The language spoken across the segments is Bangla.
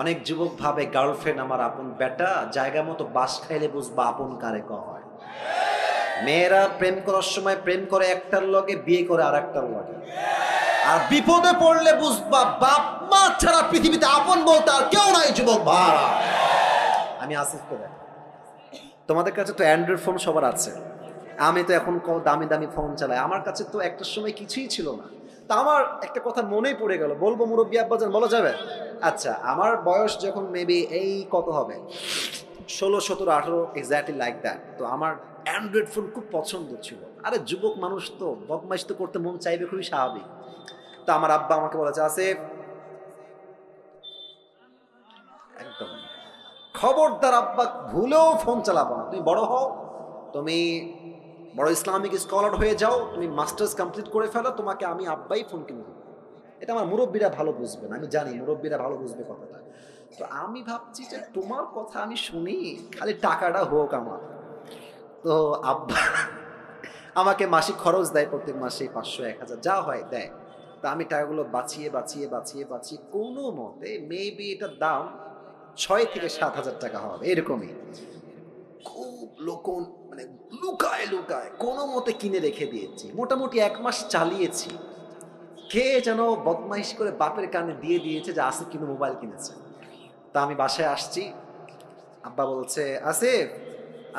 অনেক যুবক ভাবে গার্লফ্রেন্ড আমার আপন বেটা, জায়গা মতো বাস খাইলে বুঝবা আপন কারে হয়। মেয়েরা প্রেম করার সময় প্রেম করে একটার লগে, বিয়ে করে আর একটার লগে, আর বিপদে পড়লে বুঝবা বাপ মা ছাড়া পৃথিবীতে আপন বলতে আর কেউ নাই। যুবক ভাড়া, আমি আসিফকে দেখ, তোমাদের কাছে তো অ্যান্ড্রয়েড ফোন সবার আছে, আমি তো এখন দামি দামি ফোন চালাই। আমার কাছে তো একটা সময় কিছুই ছিল না। তা আমার একটা কথা মনেই পড়ে গেল, বলবো মুরব্বী আব্বাজান, বলা যাবে? আচ্ছা, আমার বয়স যখন মেবি এই কত হবে, 16, 17, 18, এক্স্যাক্টলি লাইক দ্যাট। তো আমার অ্যান্ড্রয়েড ফোন খুব পছন্দ ছিল। আরে যুবক মানুষ তো বদমাইশ তো করতে মন চাইবে, খুবই স্বাভাবিক। তো আমার আব্বা আমাকে বলেছে, আসিফ একদম খবরদার আব্বা ভুলেও ফোন চালাবো না, তুমি বড় হও, তুমি বড় ইসলামিক স্কলার হয়ে যাও, তুমি মাস্টার্স কমপ্লিট করে ফেলো, তোমাকে আমি আব্বাই ফোন কিনে দেবো। এটা আমার মুরব্বীরা ভালো বুঝবেন, আমি জানি মুরব্বীরা ভালো বুঝবে কথাটা। তো আমি ভাবছি যে তোমার কথা আমি শুনি, খালি টাকাটা হোক আমার। তো আব্বা আমাকে মাসিক খরচ দেয়, প্রত্যেক মাসে 500, 1000 যা হয় দেয়। তা আমি টাকাগুলো বাঁচিয়ে বাঁচিয়ে বাঁচিয়ে বাঁচিয়ে কোনো মতে মেবি এটার দাম 6 থেকে 7 হাজার টাকা হবে এরকমই, খুব লোকন মানে লুকায় লুকায় কোনো মতে কিনে রেখে দিয়েছি। মোটামুটি 1 মাস চালিয়েছি। কে যেন বদমাইশ করে বাপের কানে দিয়ে দিয়েছে যে আসিফ কিন্তু মোবাইল কিনেছে। তা আমি বাসায় আসছি, আব্বা বলছে, আসিফ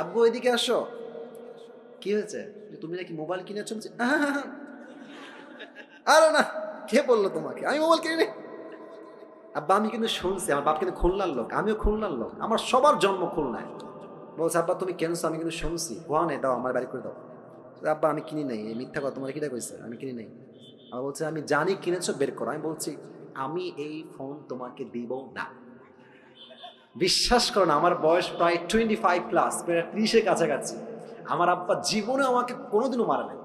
আব্বু এদিকে আসো। কি হয়েছে? তুমি নাকি মোবাইল কিনেছো? আরে না, কে বললো তোমাকে আমি মোবাইল কিনি? আব্বা আমি কিন্তু শুনছি, আমার বাপ কিন্তু খুলনার লোক, আমিও খুলনার লোক, আমার সবার জন্ম খুলনায়। বলছে, আব্বা তুমি কেনছো? আমি কিন্তু শুনছি। কোয়ানে দাও, আমার বাড়ি করে দাও। আব্বা আমি কিনি নাই, এই মিথ্যা কথা, তোমার কিটা কইছে? আমি কিনি নাই। আবার বলছে, আমি জানি কিনেছো, বের করো। আমি বলছি, আমি এই ফোন তোমাকে দিব না। বিশ্বাস করো না, আমার বয়স প্রায় 25+, প্রায় 30-এর কাছাকাছি। আমার আব্বা জীবনে আমাকে কোনোদিনও মারে নাই,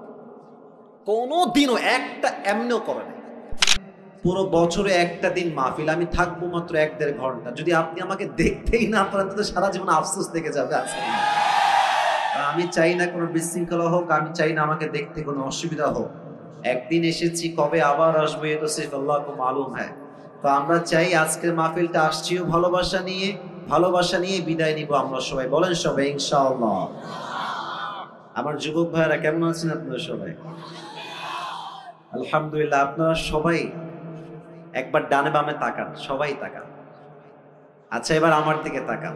কোনোদিনও একটা এমনিও করে নাই। পুরো বছরে একটা দিন মাহফিল, আমি থাকবো মাত্র 1-1.5 ঘন্টা। যদি আপনি আমাকে দেখতেই না পারেন তো সারা জীবন আফসোস থেকে যাবে। আমি চাই না কোনো বিশৃঙ্খলা হোক, আমি চাই না আমাকে দেখতে কোনো অসুবিধা হোক। একদিন এসেছি, কবে আবার আসবো এ তো সির্ফ আল্লাহকে মালুম হ্যায়। তো আমরা চাই আজকের মাহফিলটা আসছিও ভালোবাসা নিয়ে, ভালোবাসা নিয়ে বিদায় নিব আমরা সবাই। বলেন সবাই ইনশাআল্লাহ। আমার যুবক ভাইয়েরা কেমন আছেন আপনারা সবাই? আলহামদুলিল্লাহ। আপনারা সবাই একবার ডানে বামে তাকান, সবাই তাকান। আচ্ছা, এবার আমার দিকে তাকান।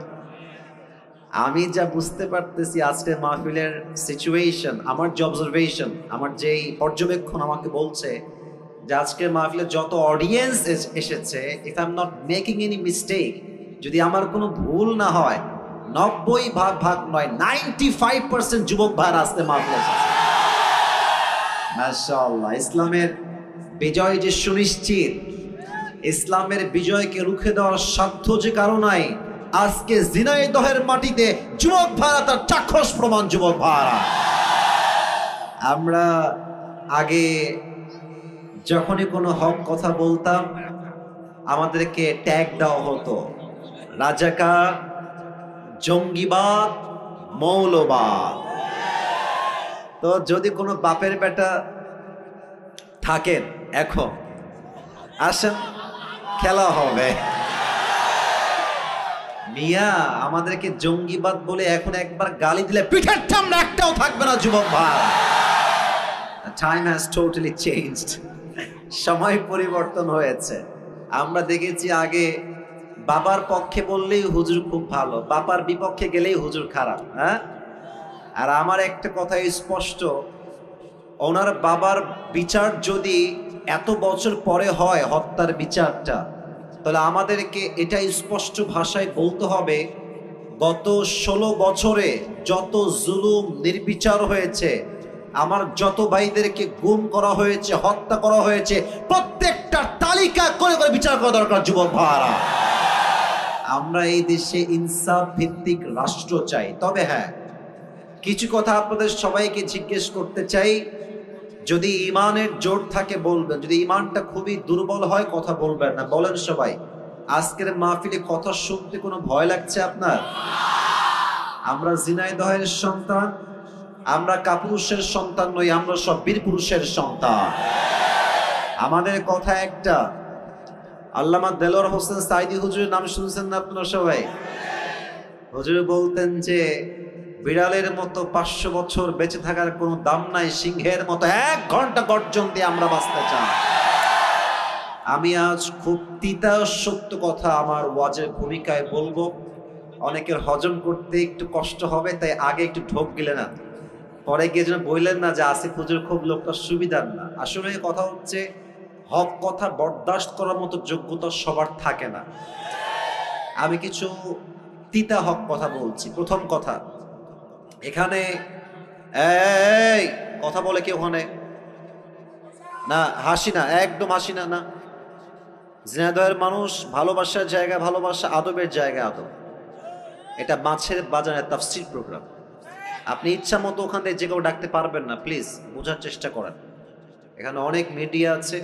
আমি যা বুঝতে পারতেছি আজকের মাহফিলের সিচুয়েশন, আমার যে অবজারভেশন, আমার যেই পর্যবেক্ষণ আমাকে বলছে যে আজকের মাহফিলে যত অডিয়েন্স এসেছে, if I am not making any mistake, যদি আমার কোনো ভুল না হয়, 90 ভাগ নয়, 95% যুবক ভাইরা আজকে মাহফিলে এসেছে। মাশাআল্লাহ। ইসলামের বিজয় যে সুনিশ্চিত, ইসলামের বিজয়কে রুখে দেওয়ার সাধ্য যে কারো নাই, আজকে ঝিনাইদহের মাটিতে যুবক ভাইরা তার চাক্ষুষ প্রমাণ। যুবক ভাইরা, আমরা আগে যখনই কোনো হক কথা বলতাম আমাদেরকে ট্যাগ দেওয়া হতো রাজাকার, জঙ্গিবাদ, মৌলবাদ। তো যদি কোনো বাপের বেটা থাকেন এখন আসেন, খেলা হবে। মিয়া আমাদেরকে জঙ্গিবাদ বলে এখন একবার গালি দিলে পিঠের চামড়া একটাও থাকবে না। যুবক ভাই, টাইম হ্যাজ টোটালি চেঞ্জড। সময় পরিবর্তন হয়েছে। আমরা দেখেছি আগে বাবার পক্ষে বললেই হুজুর খুব ভালো, বাবার বিপক্ষে গেলেই হুজুর খারাপ। হ্যাঁ, আর আমার একটা কথা স্পষ্ট, ওনার বাবার বিচার যদি এত বছর পরে হয়, হত্যার বিচারটা, তাহলে আমাদেরকে এটা স্পষ্ট ভাষায় বলতে হবে, গত 16 বছরে যত জুলুম নির্বিচার হয়েছে, আমার যত ভাইদেরকে গুম করা হয়েছে, হত্যা করা হয়েছে, প্রত্যেকটা তালিকা করে করে বিচার করা দরকার। যুবক ভাইরা, আমরা এই দেশে ইনসাফ ভিত্তিক রাষ্ট্র চাই। তবে হ্যাঁ, কিছু কথা আপনাদের সবাইকে জিজ্ঞেস করতে চাই। যদি ইমানের জোর থাকে বলবেন, যদি ইমানটা খুবই দুর্বল হয় কথা বলবেন না। বলেন সবাই, আজকের মাহফিলে কথা শুনতে কোনো ভয় লাগছে আপনার? আমরা ঝিনাইদহের সন্তান, আমরা কাপুরুষের সন্তান নই, আমরা সব বীর পুরুষের সন্তান। আমাদের কথা একটা, আল্লামা দেলোয়ার হোসেন সাইদি হুজুরের নাম শুনছেন না আপনারা সবাই? হুজুর বলতেন যে বিড়ালের মতো 500 বছর বেঁচে থাকার কোনো দাম নাই, সিংহের মতো 1 ঘন্টা গর্জন দিয়ে আমরা বাঁচতে চাই। আমি আজ খুব তিতা সত্য কথা আমার ওয়াজের ভূমিকায় বলবো, অনেকের হজম করতে একটু কষ্ট হবে, তাই আগে একটু ঢোক গেলে না, পরে গিয়ে যেন বললেন না যে আসিফ হুজুর খুব লোকটা সুবিধার না। আসলে কথা হচ্ছে হক কথা বরদাস্ত করার মতো যোগ্যতা সবার থাকে না। আমি কিছু তিতা হক কথা বলছি। প্রথম কথা, এখানে এই কথা বলে কি ওখানে না, হাসি না, একদম হাসি না। না, ঝিনাইদহের মানুষ ভালোবাসার জায়গা ভালোবাসা, আদবের জায়গা আদব। এটা মাছের বাজারের তাফসীর প্রোগ্রাম। আপনি ইচ্ছা মতো ওখান থেকে যে কেউ ডাকতে পারবেন না, প্লিজ বোঝার চেষ্টা করেন। এখানে অনেক মিডিয়া আছে,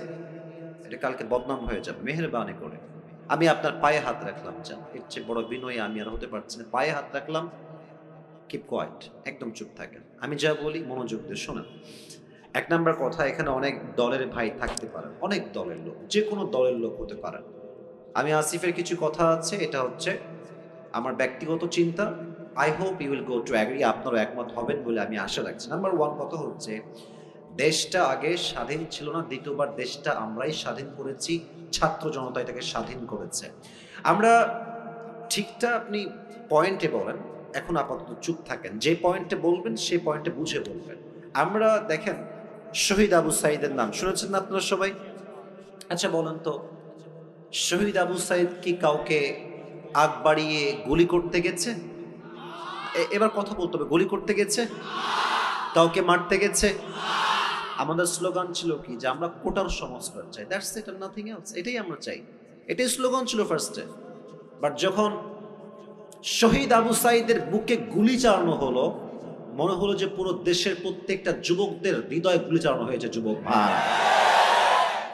এটা কালকে বদনাম হয়ে যাবে, মেহেরবানি করে। আমি আপনার পায়ে হাত রাখলাম, জান এর চেয়ে বড় বিনয়ী আমি আর হতে পারছি না। পায়ে হাত রাখলাম, কিপ কোয়াইট, একদম চুপ থাকেন। আমি যা বলি মনোযোগ দিয়ে শোনেন। 1 নাম্বার কথা, এখানে অনেক দলের ভাই থাকতে পারেন, অনেক দলের লোক, যে কোনো দলের লোক হতে পারেন। আমি আসিফের কিছু কথা আছে, এটা হচ্ছে আমার ব্যক্তিগত চিন্তা। I hope you will go to agree, আপনারা একমত হবেন বলে আমি আশা রাখছি। নাম্বার 1 কথা হচ্ছে, দেশটা আগে স্বাধীন ছিল না, দ্বিতীয়বার দেশটা আমরাই স্বাধীন করেছি, ছাত্র জনতা এটাকে স্বাধীন করেছে। আমরা ঠিকটা আপনি পয়েন্টে বলেন, এখন আপাতত চুপ থাকেন, যে পয়েন্টে বলবেন সেই পয়েন্টে বুঝে বলবেন। আমরা দেখেন, শহীদ আবু সাইদের নাম শুনেছেন না আপনারা সবাই? আচ্ছা বলেন তো, শহীদ আবু সাইদ কি কাউকে আগ বাড়িয়ে গুলি করতে গেছে? এবার কথা বলতে হবে, গুলি করতে গেছে? কাউকে মারতে গেছে? আমাদের স্লোগান ছিল কি, যে আমরা কোটার সংস্কার চাই, that's it and nothing else. এটাই আমরা চাই, এটাই স্লোগান ছিল ফার্স্টে। বাট যখন শহীদ আবু সাইদের বুকে গুলি চালানো হলো, মনে হলো যে পুরো দেশের প্রত্যেকটা যুবকদের হৃদয়ে গুলি চালানো হয়েছে, যুবক ভাই।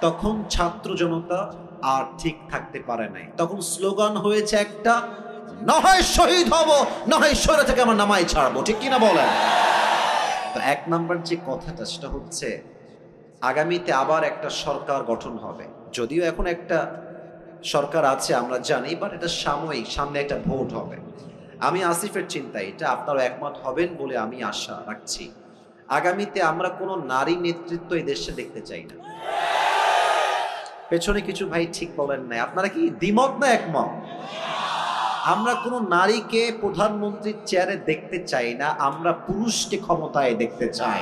তখন ছাত্র জনতা আর ঠিক থাকতে পারে নাই, তখন স্লোগান হয়েছে একটা, না হয় শহীদ হব, না হয় শহরে থেকে আমার নামাই ছাড়বো, ঠিক কিনা বলেন? তো 1 নাম্বার যে কথাটা, সেটা হচ্ছে আগামীতে আবার একটা সরকার গঠন হবে। যদিও এখন একটা সরকার আছে আমরা জানি, বাট এটা সাময়িক, সামনে একটা ভোট হবে। আমি আসিফের চিন্তা এটা, আপনারা একমত হবেন বলে আমি আশা রাখছি। আগামীতে আমরা কোনো নারী নেতৃত্ব এই দেশে দেখতে চাই না। পেছনে কিছু ভাই ঠিক বলেন নাই, আপনারা কি দ্বিমত না একমত? আমরা কোনো নারীকে প্রধানমন্ত্রীর চেয়ারে দেখতে চাই না, আমরা পুরুষকে ক্ষমতায় দেখতে চাই।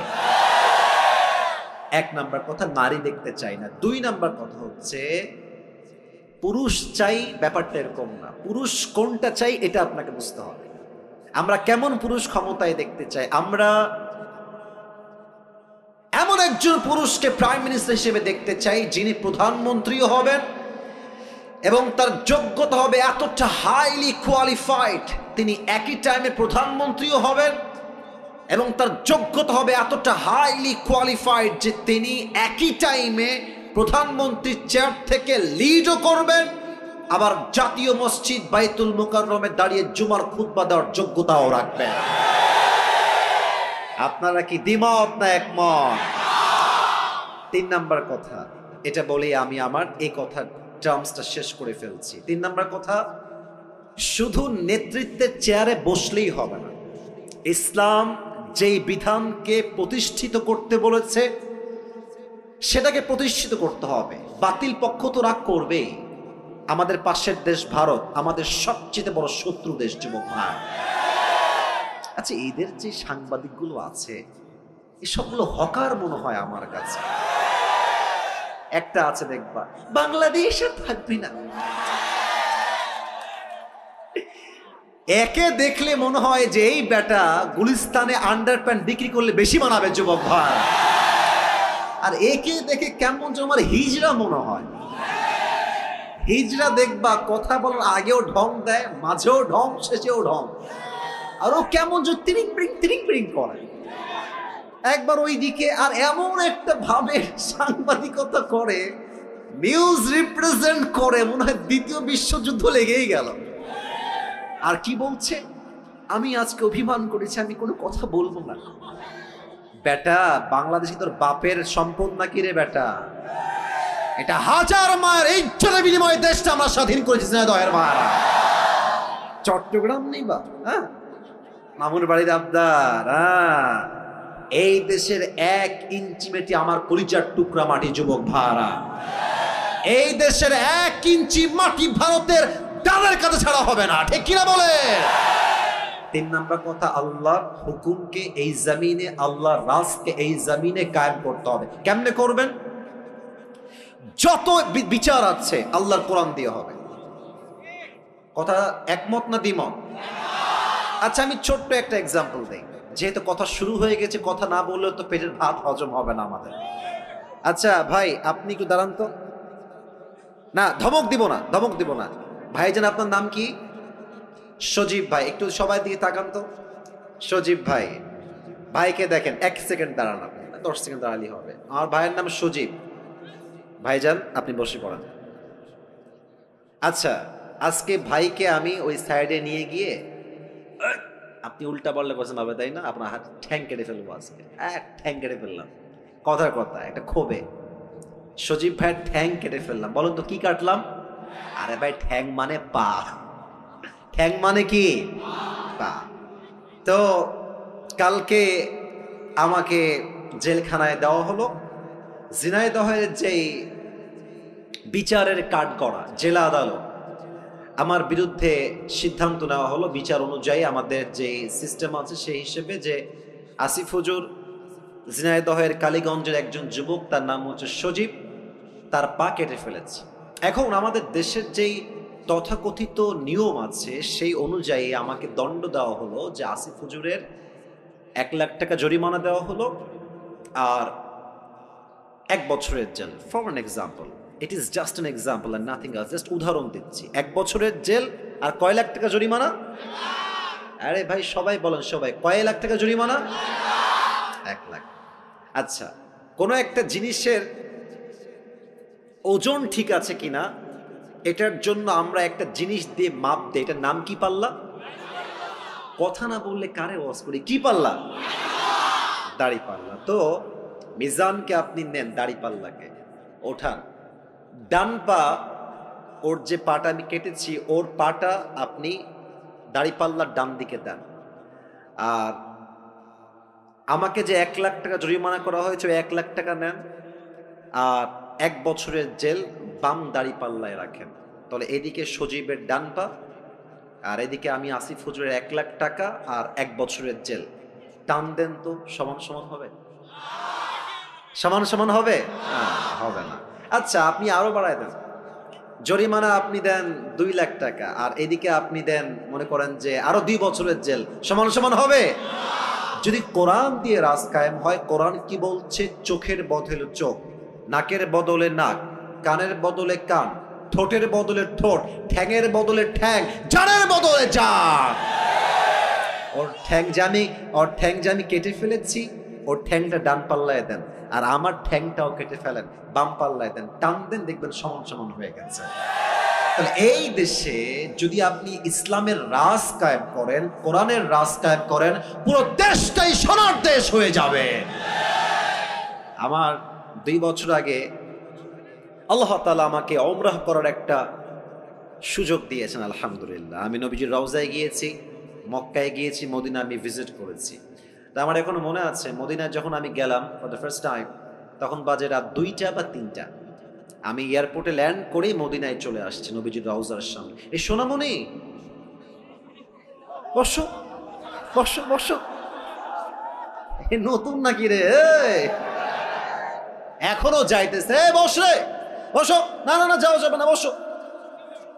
1 নাম্বার কথা, নারী দেখতে চাই না। 2 নাম্বার কথা হচ্ছে, পুরুষ চাই ব্যাপারটা এরকম না, পুরুষ কোনটা চাই এটা আপনাকে বুঝতে হবে। আমরা কেমন পুরুষ ক্ষমতায় দেখতে চাই? আমরা এমন একজন পুরুষকে প্রাইম মিনিস্টার হিসেবে দেখতে চাই, যিনি প্রধানমন্ত্রীও হবেন এবং তার যোগ্যতা হবে এতটা হাইলি কোয়ালিফাইড, তিনি একই টাইমে প্রধানমন্ত্রীও হবেন এবং তার যোগ্যতা হবে এতটা হাইলি কোয়ালিফাইড যে তিনি একই টাইমে প্রধানমন্ত্রীর চেয়ার থেকে লিডও করবেন, আবার জাতীয় মসজিদ বাইতুল মুকাররমে দাঁড়িয়ে জুমার খুতবা দেওয়ার যোগ্যতাও রাখবেন। আপনারা কি দ্বিমত না একমত? 3 নাম্বার কথা, এটা বলেই আমি আমার এই কথা টার্মসটা শেষ করে ফেলছি। 3 নাম্বার কথা, শুধু নেতৃত্বের চেয়ারে বসলেই হবে না। ইসলাম যেই বিধানকে প্রতিষ্ঠিত করতে বলেছে সেটাকে প্রতিষ্ঠিত করতে হবে। বাতিল পক্ষ তো রাগ করবেই। আমাদের পাশের দেশ ভারত আমাদের সবচেয়ে বড় শত্রু দেশ, যুবক ভাই। আচ্ছা, এদের যে সাংবাদিকগুলো আছে, এসবগুলো হকার মনে হয় আমার কাছে। একটা আছে দেখবা, বাংলাদেশ আর থাকবে না, একে দেখলে মনে হয় যে এই বেটা গুলিস্তানে আন্ডারপ্যান্ট বিক্রি করলে বেশি মানাবে, যুবক ভাই। আর একে দেখে কেমন যেন আমার হিজড়া মনে হয়। হিজড়া দেখবা কথা বলার আগেও ঢং দেয়, মাঝেও ঢং, শেষেও ঢং, আর ও কেমন যে তিরিং পিরিং করে একবার ওই দিকে, আর এমন একটা ভাবে সাংবাদিকতা করে, নিউজ রিপ্রেজেন্ট করে, মনে হয় দ্বিতীয় বিশ্বযুদ্ধ লেগেই গেল। আর কি বলছে, আমি আজকে অভিমান করেছি, আমি কোনো কথা বলবো না। বেটা, বাংলাদেশি তোর বাপের সম্পদ নাকি রে বেটা? এটা হাজার মায়ের ইজ্জতের বিনিময়ে দেশটা আমরা স্বাধীন করেছি ঝিনাইদহের মায়েরা। চট্টগ্রাম নেই বা হ্যাঁ, মামুর বাড়ির আবদার। এই দেশের 1 ইঞ্চি মাটি আমার কলিজার টুকরা মাটি যুবক ভাইরা। এই দেশের 1 ইঞ্চি মাটি ভারতের দাদের কাছে ছাড়া হবে না, ঠিক কিনা বলে? 3 নাম্বার কথা, আল্লাহর হুকুমকে এই জমিনে, আল্লাহর রাজকে এই জমিনে কায়েম করতে হবে। কেমনে করবেন? যত বিচার আছে আল্লাহর কোরআন দিয়ে হবে। কথা একমত না দ্বিমত? আচ্ছা, আমি ছোট্ট একটা এক্সাম্পল দেই, যেহেতু কথা শুরু হয়ে গেছে, কথা না বললে তো পেটের ভাত হজম হবে না আমাদের। আচ্ছা ভাই, আপনি একটু দাঁড়ান তো। না, ধমক দিব না, ধমক দিব না। ভাইজান, আপনার নাম কি? সজীব ভাই। একটু সবাই দিয়ে তাকান তো। সজীব ভাই, ভাইকে দেখেন। 1 সেকেন্ড দাঁড়ান, আপনি 10 সেকেন্ড দাঁড়ালেই হবে। আমার ভাইয়ের নাম সজীব। ভাইজান, আপনি বসে পড়েন। আচ্ছা, আজকে ভাইকে আমি ওই সাইডে নিয়ে গিয়ে, আপনি উল্টা বললে বলছেন ভাবে, তাই না? আপনার হাত ঠ্যাং কেটে ফেলবো আজকে। ঠ্যাং কেটে ফেললাম, কথার কথা, একটা ক্ষোভে সজীব ভাইয়ের ঠ্যাং কেটে ফেললাম। বলুন তো কি কাটলাম? আরে ভাই, ঠ্যাং মানে পা। ঠ্যাং মানে কি? পা। তো কালকে আমাকে জেলখানায় দেওয়া হলো। ঝিনাইদহের যেই বিচারের কাঠগড়া জেলা আদালত, আমার বিরুদ্ধে সিদ্ধান্ত নেওয়া হলো বিচার অনুযায়ী আমাদের যে সিস্টেম আছে সেই হিসেবে, যে আসিফ হুজুর ঝিনাইদহের কালীগঞ্জের একজন যুবক, তার নাম হচ্ছে সজীব, তার পা কেটে ফেলেছে। এখন আমাদের দেশের যেই তথাকথিত নিয়ম আছে সেই অনুযায়ী আমাকে দণ্ড দেওয়া হলো, যে আসিফ হুজুরের 1 লাখ টাকা জরিমানা দেওয়া হলো আর 1 বছরের জেল। For an example, it is just an example and nothing else, just উদাহরণ দিচ্ছি। 1 বছরের জেল আর কয় লাখ টাকা জরিমানা? আরে ভাই সবাই বলেন, সবাই কয় লাখ টাকা জরিমানা? 1 লাখ। আচ্ছা, কোনো একটা জিনিসের ওজন ঠিক আছে কিনা এটার জন্য আমরা একটা জিনিস দিয়ে মাপ দিই, এটার নাম কি? পাল্লা। কথা না বললে কারে ওয়াজ করি? কি পাল্লা? দাড়ি পাল্লা। তো মিজানকে আপনি নেন, দাড়ি পাল্লাকে ওঠান, ডান পা, ওর যে পাটা আমি কেটেছি ওর পাটা আপনি দাড়ি পাল্লার ডান দিকে দেন। আর আমাকে যে 1 লাখ টাকা জরিমানা করা হয়েছে, 1 লাখ টাকা নেন আর 1 বছরের জেল বাম দাড়ি পাল্লায় রাখেন। তাহলে এদিকে সজীবের ডান পা আর এদিকে আমি আসিফ হুজুরের 1 লাখ টাকা আর 1 বছরের জেল। টান দেন তো, সমান সমান হবে? সমান সমান হবে? হবে না। আচ্ছা, আপনি আরো বাড়ায় দেন, জরিমানা আপনি দেন 2 লাখ টাকা আর এদিকে আপনি দেন মনে করেন যে আরো 2 বছরের জেল। সমান সমান হবে? যদি কোরআন দিয়ে রাজ কায়েম হয়, কোরআন কি বলছে? চোখের বদলে চোখ, নাকের বদলে নাক, কানের বদলে কান, ঠোঁটের বদলে ঠোঁট, ঠ্যাঙের বদলে ঠ্যাং, জানের বদলে জান। ওর ঠ্যাং যে আমি কেটে ফেলেছি, ওর ঠ্যাংটা ডান পাল্লায় দেন আর আমার ঠ্যাংটাও কেটে ফেলেন, বাম পাল্লায় দেন, টান দেন, দেখবেন সমান সমান হয়ে গেছে। তাহলে এই দেশে যদি আপনি ইসলামের রাজ কায়েম করেন, কোরআনের রাজ কায়েম করেন, পুরো দেশটাই সোনার দেশ হয়ে যাবে। আমার 2 বছর আগে আল্লাহ তাআলা আমাকে উমরাহ করার একটা সুযোগ দিয়েছেন, আলহামদুলিল্লাহ। আমি নবীজির রওজায় গিয়েছি, মক্কায় গিয়েছি, মদিনা আমি ভিজিট করেছি। তা আমার এখনো মনে আছে, মদিনায় যখন আমি গেলাম ফর দ্য ফার্স্ট টাইম, তখন বাজে রাত 2টা বা 3টা। আমি এয়ারপোর্টে ল্যান্ড করেই মদিনায় চলে আসছি, নবীজির রওজার সামনে। এই সোনামণি, বসো বসো বসো। এ নতুন নাকি রে? এখনো যাইতেছে? বস রে, বসো। না না না, যাও যাবে না, বসো।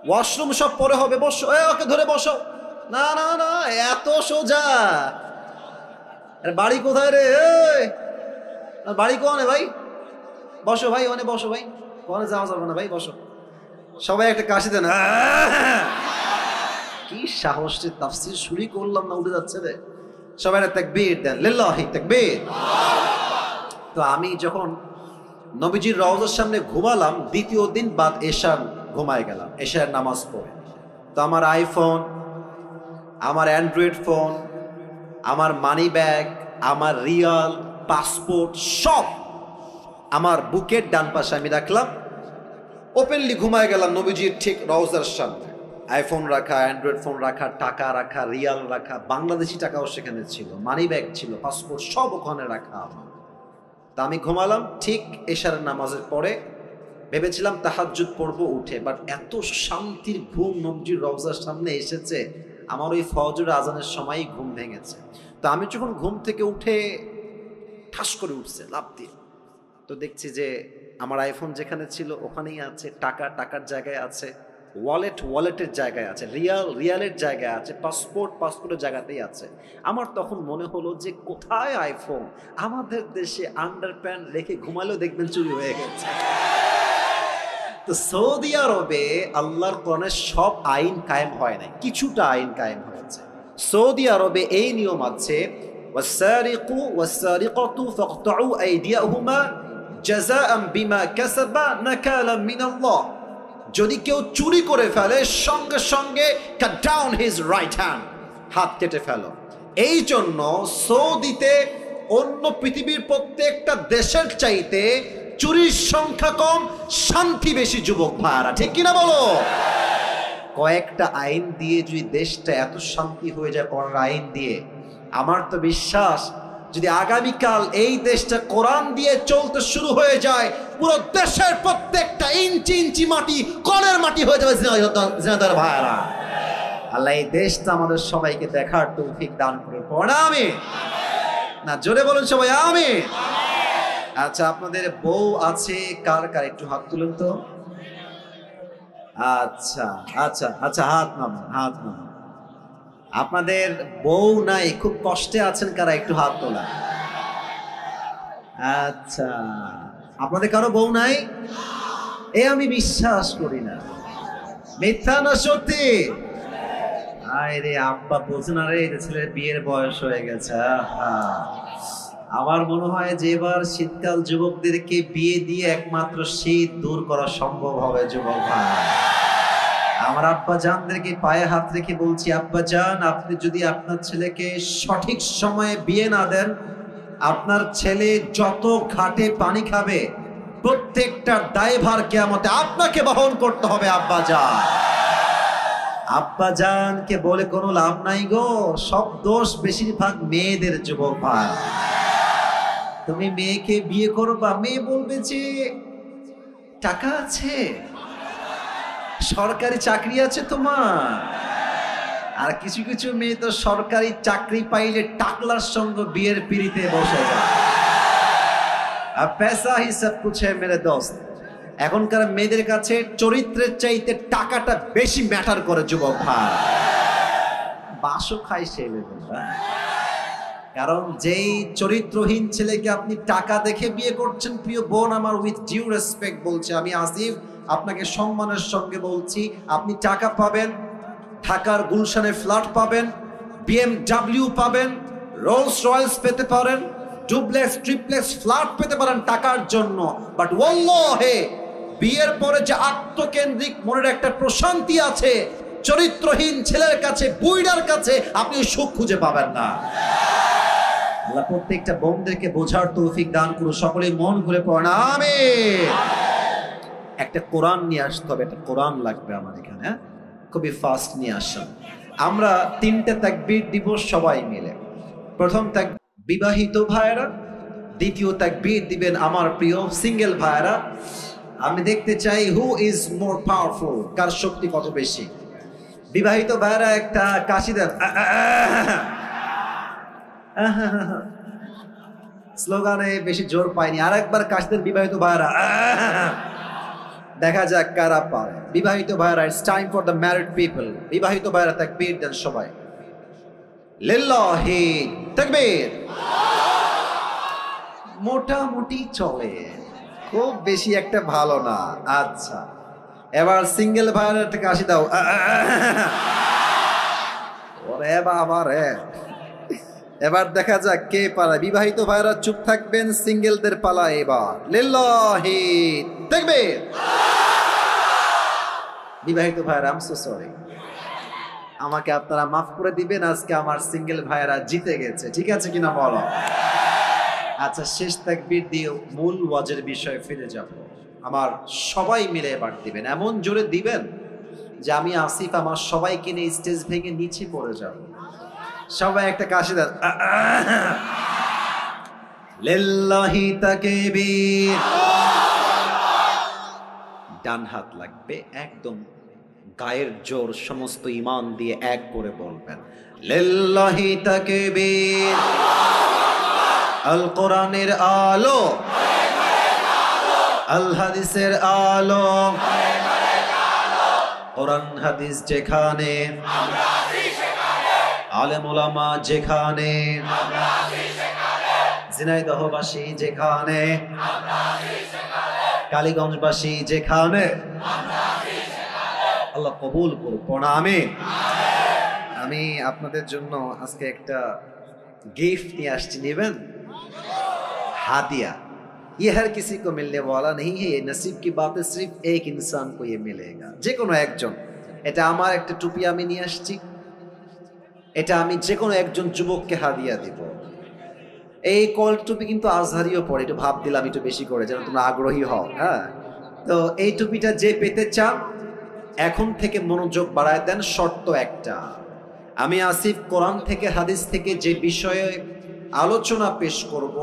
ওয়াশরুম সব পরে হবে, বসো। ওকে ধরে বসো। না না না, এত সোজা? বাড়ি কোথায় রে? বাড়ি কোনে ভাই? বসো ভাই, ওনে বসো ভাই, কোনে যাওয়া যাবে না ভাই, বসো। সবাই একটা কাশি দেন। কি সাহস, তাফসীর শুরু করলাম না উঠে যাচ্ছে রে। সবাই একটা তাকবীর দেন, লিল্লাহি তাকবীর। তো আমি যখন নবীজির রওজার সামনে ঘুমালাম, 2য় দিন বাদ এশার ঘুমায় গেলাম, এশার নামাজ পড়ে। তো আমার আইফোন, আমার অ্যান্ড্রয়েড ফোন, আমার মানি ব্যাগ, আমার রিয়াল, পাসপোর্ট সব আমার বুকের ডান পাশে আমি রাখলাম। ওপেনলি ঘুমায় গেলাম নবীজির ঠিক রওজার সামনে। আইফোন রাখা, অ্যান্ড্রয়েড ফোন রাখা, টাকা রাখা, রিয়াল রাখা, বাংলাদেশি টাকাও সেখানে ছিল, মানি ব্যাগ ছিল, পাসপোর্ট সব ওখানে রাখা আমার। তা আমি ঘুমালাম ঠিক এশার নামাজের পরে। ভেবেছিলাম তাহাজ্জুদ পড়বো উঠে, বাট এত শান্তির ঘুম নবীজির রওজার সামনে এসেছে, আমার ওই ফজর আজানের সময়ই ঘুম ভেঙেছে। তো আমি যখন ঘুম থেকে উঠে ঠাস করে উঠছে লাফ দিয়ে, তো দেখছি যে আমার আইফোন যেখানে ছিল ওখানেই আছে, টাকা টাকার জায়গায় আছে, ওয়ালেটের জায়গায় আছে, রিয়ালের জায়গায় আছে, পাসপোর্টের জায়গাতেই আছে। আমার তখন মনে হলো যে কোথায় আইফোন, আমাদের দেশে আন্ডারপ্যান্ট রেখে ঘুমালেও দেখবেন চুরি হয়ে গেছে। তো সৌদি আরবে আল্লাহর কোরআনের সব আইন কায়েম হয় নাই, কিছুটা আইন কায়েম হয়েছে। সৌদি আরবে এই নিয়ম আছে, ওয়াসারিকু ওয়াসারিকাতু ফাকতাউ আইদিয়াহুমা জাযাআন বিমা কাসাবা নাকালাম মিনাল্লাহ। যদি কেউ চুরি করে ফেলে সঙ্গে সঙ্গে cut down his right hand, হাত কেটে ফেলো। এই জন্য সৌদিতে অন্য পৃথিবীর প্রত্যেকটা দেশের চাইতে চুরির সংখ্যা কম, শান্তি বেশি যুবক ভাইরা, ঠিক কিনা বলো? কয়েকটা আইন দিয়ে যদি দেশটা এত শান্তি হয়ে যায় কোরআন আইন দিয়ে, আমার তো বিশ্বাস যদি আগামীকাল এই দেশটা কোরআন দিয়ে চলতে শুরু হয়ে যায়, পুরো দেশের প্রত্যেকটা ইঞ্চি ইঞ্চি মাটি কোরআনের মাটি হয়ে যাবে জিনাদার ভাইরা। আল্লাহ এই দেশটা আমাদের সবাইকে দেখার তৌফিক দান করে পড়া আমি না, জোরে বলুন সবাই আমি। আচ্ছা, আপনাদের বউ আছে কার কার একটু হাত তুলুন তো। আচ্ছা আচ্ছা আচ্ছা, হাত নামান, হাত নামান। আপনাদের বউ নাই, খুব কষ্টে আছেন কারা, একটু হাত তোলা। আচ্ছা, আপনাদের কারো বউ নাই? এ আমি বিশ্বাস করি না, মিথ্যা না সত্যি? আরে আব্বা বোঝে না রে, ছেলের বিয়ের বয়স হয়ে গেছে। আমার মনে হয় যে এবার শীতকাল যুবকদেরকে বিয়ে দিয়ে একমাত্র শীত দূর করা সম্ভব হবে যুবক ভাই। আমার আব্বা জানদেরকে পায়ে হাত রেখে বলছি, আব্বা জান, আপনি যদি আপনার ছেলেকে সঠিক সময়ে বিয়ে না দেন, আপনার ছেলে যত ঘাটে পানি খাবে প্রত্যেকটা দায়ভার কিয়ামতে আপনাকে বহন করতে হবে আব্বা জান। আব্বা জানকে বলে কোনো লাভ নাই গো, সব দোষ বেশিরভাগ মেয়েদের যুবক ভাই। তুমি মেয়েকে বিয়ে করবা, মেয়ে বলবে যে টাকা আছে, সরকারি চাকরি আছে তোমার। আর কিছু কিছু মেয়ে তো সরকারি চাকরি পাইলে টাকলার সঙ্গে বিয়ের পিড়িতে বসে যায়। আর পেশা হি সব কুছ হ্যায় মেরে দোস্ত। এখনকার মেয়েদের কাছে চরিত্রের চাইতে টাকাটা বেশি ম্যাটার করে যুবক ভাই। বাসও খাই সে লেভেলটা। কারণ যেই চরিত্রহীন ছেলেকে আপনি টাকা দেখে বিয়ে করছেন, প্রিয় বোন আমার, উইথ ডিউ রেসপেক্ট বলছে, আমি আসিফ আপনাকে সম্মানের সঙ্গে বলছি, আপনি টাকা পাবেন, ঢাকার গুলশানে ফ্ল্যাট পাবেন, BMW পাবেন, রোলস রয়েলস পেতে পারেন, ডুপ্লেক্স ট্রিপ্লেক্স ফ্ল্যাট পেতে পারেন টাকার জন্য, বাট ওয়াল্লাহি বিয়ের পরে যে আত্মকেন্দ্রিক মনের একটা প্রশান্তি আছে, চরিত্রহীন ছেলের কাছে, বুইড়ার কাছে আপনি সুখ খুঁজে পাবেন না। আল্লাহ প্রত্যেকটা বোনদেরকে বোঝার তৌফিক দান করুন, সকলে মন খুলে পড়েন আমিন। একটা কোরআন নিয়ে আসতে হবে, একটা কোরআন লাগবে আমার এখানে, খুবই ফাস্ট নিয়ে আসেন। আমরা 3টে তাকবীর দিব সবাই মিলে। প্রথম তাকবীর বিবাহিত ভাইরা, দ্বিতীয় তাকবীর দিবেন আমার প্রিয় সিঙ্গেল ভাইরা। আমি দেখতে চাই হু ইজ মোর পাওয়ারফুল, কার শক্তি কত বেশি। বিবাহিত ভাইরা একটা কাশি দেন, স্লোগানে বেশি জোর পাইনি, আর একবার কাশি দেন বিবাহিত ভাইরা, দেখা যাক কারা পারে। বিবাহিত ভাইরা, it's time for the married people. বিবাহিত ভাইরা তাকবীর দেন সবাই, লিল্লাহি তাকবীর। মোটামুটি চলে, খুব বেশি একটা ভালো না। আচ্ছা, এবার সিঙ্গেল ভাইরা একটা কাশি দাও, ওরে বাবা রে। এবার দেখা যাক কে পারে। বিবাহিত ভাইরা চুপ থাকবেন, সিঙ্গেলদের পালা এবার, লিল্লাহি তাকবীর। বিবাহিত ভাইরা, আই এম সো সরি, আমাকে আপনারা মাফ করে দিবেন, আজকে আমার সিঙ্গেল ভাইরা জিতে গেছে, ঠিক আছে কিনা বলো? আচ্ছা, শেষ তাকবীর দিয়ে মূল ওয়াজের বিষয়ে ফিরে যাব। আমার সবাই মিলে এবার দিবেন, এমন জোরে দিবেন যে আমি আসিফ আমার সবাইকে নিয়ে স্টেজ ভেঙে নিচে পড়ে যাব। সবাই একটা কাশি দেন। লিল্লাহি তাকবীর। ডান হাত লাগবে, একদম গায়ের জোর সমস্ত ঈমান দিয়ে এক করে বলবেন লিল্লাহি তাকবীর। আল কোরআনের আলো, আল হাদিসের আলো, কোরআন হাদিস যেখানে, আলেম ওলামা যেখানে, ঝিনাইদহবাসী যেখানে, কালীগঞ্জবাসী যেখানে, আল্লাহ কবুল করুক। আমিন। আমি আপনাদের জন্য আজকে একটা गिफ्ट নিয়ে আসছি, নেবেন? हादिया। ये हर किसी को मिलने वाला नहीं है, ये नसीब की बात है, सिर्फ एक इंसान को ये मिलेगा, যে কোনো একজন। এটা আমার একটা টুপি আমি নিয়ে আসছি, এটা আমি যে কোনো একজন যুবককে হাদিয়া দিব। এই কল টুপি কিন্তু আজহারিও পড়ে, একটু ভাব দিলাম একটু বেশি করে যেন তোমরা আগ্রহী হও। হ্যাঁ, তো এই টুপিটা যে পেতে চান এখন থেকে মনোযোগ বাড়ায় দেন। শর্ত একটা, আমি আসিফ কোরআন থেকে হাদিস থেকে যে বিষয়ে আলোচনা পেশ করব,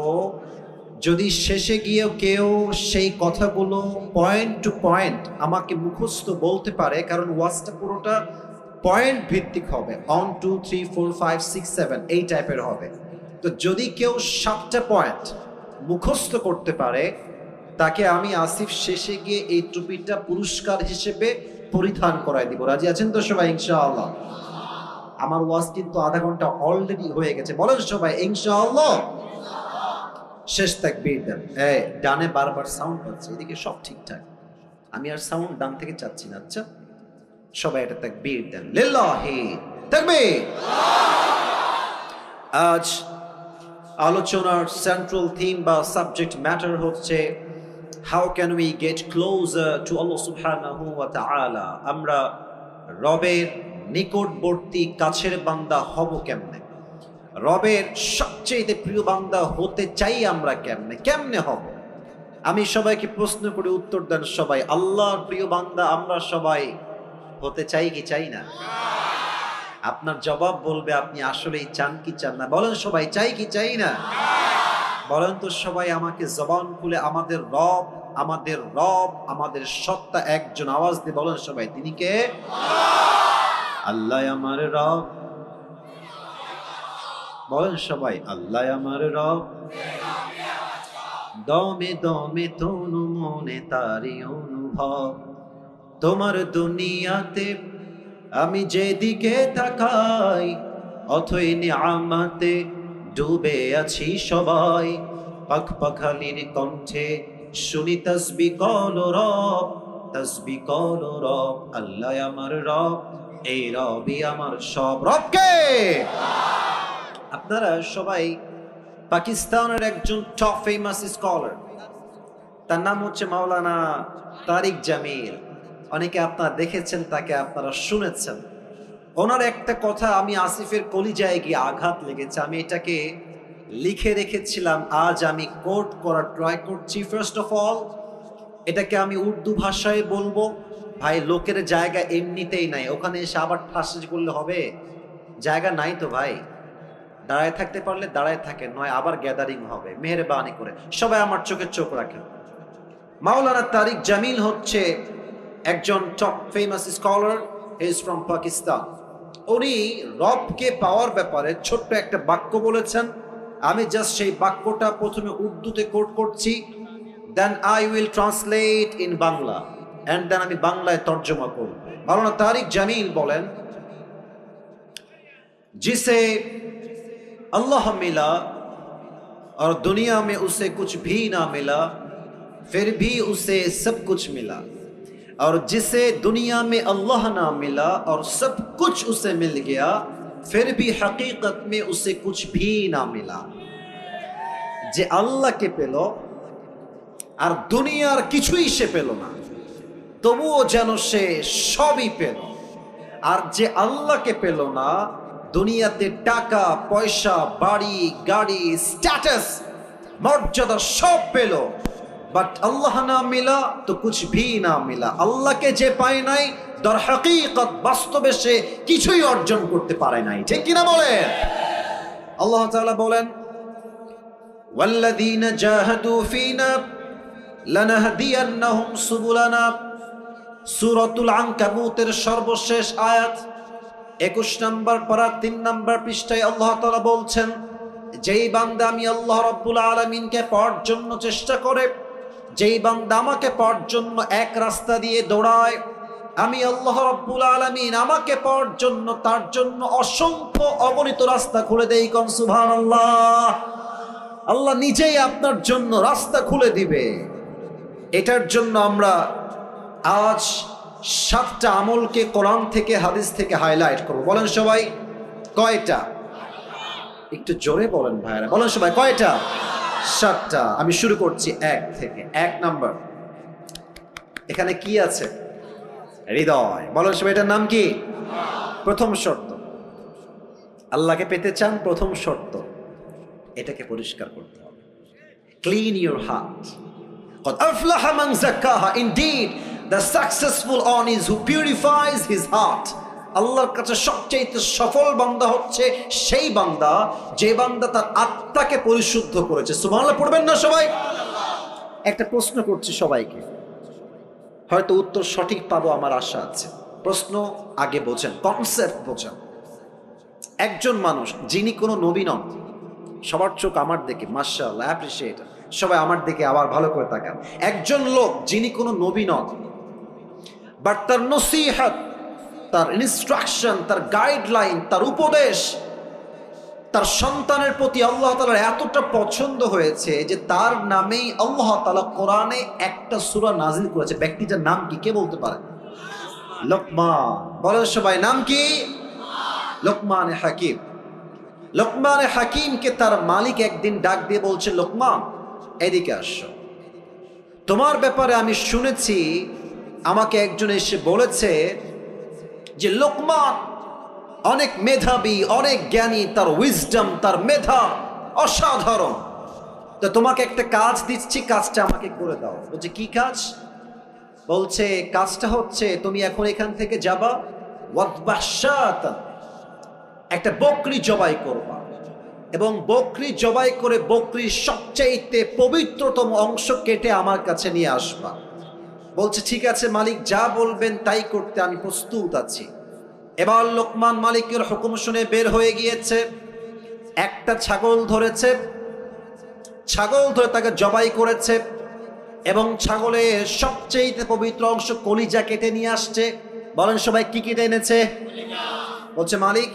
যদি শেষে গিয়েও কেউ সেই কথাগুলো পয়েন্ট টু পয়েন্ট আমাকে মুখস্থ বলতে পারে, কারণ ওয়াজটা পুরোটা পয়েন্ট ভিত্তিক হবে, 1 2 3 4 5 6 7 এই টাইপের হবে। তো যদি কেউ 7টা পয়েন্ট মুখস্থ করতে পারে, তাকে আমি আসিফ শেষে গিয়ে এই টুপিটা পুরস্কার হিসেবে পরিধান করায় দিব। রাজি আছেন তো সবাই? ইনশাআল্লাহ। আমার ওয়াজ কিন্তু আধা ঘন্টা অলরেডি হয়ে গেছে, বলেন সবাই ইনশাআল্লাহ। শেষ তাকবীর দেন। এই ডানে বারবার সাউন্ড পাচ্ছে, এদিকে সব ঠিকঠাক, আমি আর সাউন্ড ডান থেকে চাচ্ছি না। আচ্ছা, সবাই এটা তাকবীর দেন। লিল্লাহি তাকবীর। আজ আলোচনার সেন্ট্রাল থিম বা সাবজেক্ট ম্যাটার হচ্ছে how can we get closer to Allah সুবহানাহু ওয়া তাআলা। আমরা রবের নিকটবর্তী কাছের বান্দা হব কেমনে? রবের সবচেয়ে প্রিয় বান্দা হতে চাই আমরা কেমনে? কেমনে হব? আমি সবাইকে প্রশ্ন করে উত্তর দেন সবাই। আল্লাহর প্রিয় বান্দা আমরা সবাই হতে চাই কি চাই না? আপনার জবাব বলবে আপনি আসলেই চান কি চান না। বলেন সবাই, চাই কি চাই না? বলেন তো সবাই আমাকে জবান খুলে। আমাদের রব, আমাদের রব, আমাদের সত্তা একজন। আওয়াজ দিয়ে বলেন সবাই, তিনি কে? আল্লাহ আমার রব। বলেন সবাই, আল্লাহ আমার রব। দমে দমে তনু মনে তারি অনুভব, তোমার দুনিয়াতে আমি যেদিকে তাকাই, অথই নিয়ামতে ডুবে আছি সবাই। পাখ পাখালির কণ্ঠে শুনি তাসবিহ কল রব, তাসবিহ কল রব। আল্লাহ আমার রব, এই রবই আমার সব। রবকে আপনারা সবাই পাকিস্তানের একজন টপ ফেমাস স্কলার, তার নাম হচ্ছে মাওলানা তারিক জামিল। অনেকে আপনারা দেখেছেন তাকে, আপনারা শুনেছেন। ওনার একটা কথা আমি আসিফের কলিজায় গিয়ে আঘাত লেগেছে। আমি এটাকে লিখে রেখেছিলাম, আজ আমি কোট করার ট্রাই করছি। ফার্স্ট অফ অল এটাকে আমি উর্দু ভাষায় বলবো। ভাই, লোকের জায়গা এমনিতেই নাই, ওখানে এসে আবার ঠাসি করলে হবে? জায়গা নাই তো ভাই। দাঁড়ায় থাকতে পারলে দাঁড়ায় থাকেন, নয় আবার গ্যাদারিং হবে। মেহেরবানি করে সবাই আমার চোখে চোখ রাখেন। মাওলানা তারিক জামিল হচ্ছে একজন top famous scholar, he is from Pakistan. উনি রবকে পাওয়ার ব্যাপারে ছোট্ট একটা বাক্য বলেছেন। আমি জাস্ট সেই বাক্যটা প্রথমে উর্দুতে কোট করছি, then I will translate in Bangla, and then আমি বাংলায় তর্জমা করব। মাওলানা তারিক জামিল বলেন, जिसे अल्लाह मिला और दुनिया में उसे कुछ भी ना मिला, फिर भी उसे सब कुछ मिला, और जिसे दुनिया में अल्लाह ना मिला और सब कुछ उसे मिल गया, फिर भी हकीकत में उसे कुछ भी ना मिला। जे अल्लाह के पेलो और दुनियार किछुई से पेलो ना, तबुओ जेन से सबई पेलो। और जे अल्लाह के पेलो ना, দুনিয়াতে টাকা পয়সা বাড়ি গাড়ি স্ট্যাটাস মর্যাদা সব পেল, বাট আল্লাহ না মিলা তো কুছ ভি না মিলা। আল্লাহকে যে পায় নাই, দর হাকিকত বাস্তবে সে কিছুই অর্জন করতে পারে নাই। ঠিক কিনা বলেন? আল্লাহ তাআলা বলেন, ওয়াল্লাযীনা জাহাদু ফীনা লানাহদিয়ান্নাহুম সুবুলানা। সূরাতুল আনকাবুতের সর্বশেষ আয়াত 21 নম্বর পারা 3 নম্বর পৃষ্ঠায় আল্লাহ তাআলা বলছেন, যেই বান্দা আমি আল্লাহ রাব্বুল আলামিনকে পাওয়ার জন্য চেষ্টা করে, যেই বান্দা আমাকে পাওয়ার জন্য এক রাস্তা দিয়ে দৌড়ায়, আমি আল্লাহ রাব্বুল আলামিন আমাকে পাওয়ার জন্য তার জন্য অসংখ্য অগণিত রাস্তা খুলে দেই। কোন সুবহানাল্লাহ। আল্লাহ নিজেই আপনার জন্য রাস্তা খুলে দিবে। এটার জন্য আমরা আজ 7টা আমলকে কোরআন থেকে হাদিস থেকে হাইলাইট করব। বলেন সবাই কয়টা? একটু জোরে বলেন ভাইরা, বলেন সবাই কয়টা? 7টা। আমি শুরু করছি 1 থেকে। 1 নাম্বার, এখানে কি আছে? হৃদয়। বলেন সবাই এটার নাম কি? প্রথম শর্ত, আল্লাহকে পেতে চান, প্রথম শর্ত এটাকে পরিষ্কার করতে হবে। Clean your heart. قد أفلح من زكاها. Indeed, the successful one is who purifies his heart. আল্লাহর কাছে সবচেয়ে সফল বান্দা হচ্ছে সেই বান্দা যে বান্দা তার আত্মাকে পরিশুদ্ধ করেছে। সুবহানাল্লাহ পড়বেন না সবাই? একটা প্রশ্ন করছি সবাইকে, হয়তো উত্তর সঠিক পাবো আমার আশা আছে। প্রশ্ন আগে বোঝেন, কনসেপ্ট বোঝেন। একজন মানুষ যিনি কোনো নবী নন, সবার চোখ আমার দিকে, মাশাআল্লাহ, অ্যাপ্রিশিয়েট, সবাই আমার দিকে আবার ভালো করে তাকান। একজন লোক যিনি কোনো নবী নন, বাট তার নসিহত, তার ইনস্ট্রাকশন, তার গাইডলাইন, তার উপদেশ তার সন্তানের প্রতি আল্লাহ তাআলার এতটা পছন্দ হয়েছে যে তার নামেই আল্লাহ তাআলা কোরআনে একটা সূরা নাজিল করেছে। ব্যক্তিটার নাম কি কে বলতে পারে? লোকমান। বলেন সবাই নাম কি? লোকমান হাকিম। লোকমান হাকিমকে তার মালিক একদিন ডাক দিয়ে বলছে, লোকমান এদিকে আসো, তোমার ব্যাপারে আমি শুনেছি, আমাকে একজন এসে বলেছে যে লোকমান অনেক মেধাবী, অনেক জ্ঞানী, তার উইজডম, তার মেধা অসাধারণ। তো তোমাকে একটা কাজ দিচ্ছি, কাজটা আমাকে করে দাও। বলছে কি কাজ? বলছে কাজটা হচ্ছে তুমি এখন এখান থেকে যাবা, একটা বকরি জবাই করবা এবং বকরি জবাই করে বকরির সবচাইতে পবিত্রতম অংশ কেটে আমার কাছে নিয়ে আসবা। বলছে ঠিক আছে মালিক, যা বলবেন তাই করতে আমি প্রস্তুত আছি। এবার লোকমান মালিকের হুকুম শুনে বের হয়ে গিয়েছে, একটা ছাগল ধরেছে, ছাগল ধরে তাকে জবাই করেছে এবং ছাগলের সবচেয়ে পবিত্র অংশ কলিজা কেটে নিয়ে আসছে। বলেন সবাই কি কেটে এনেছে? বলছে মালিক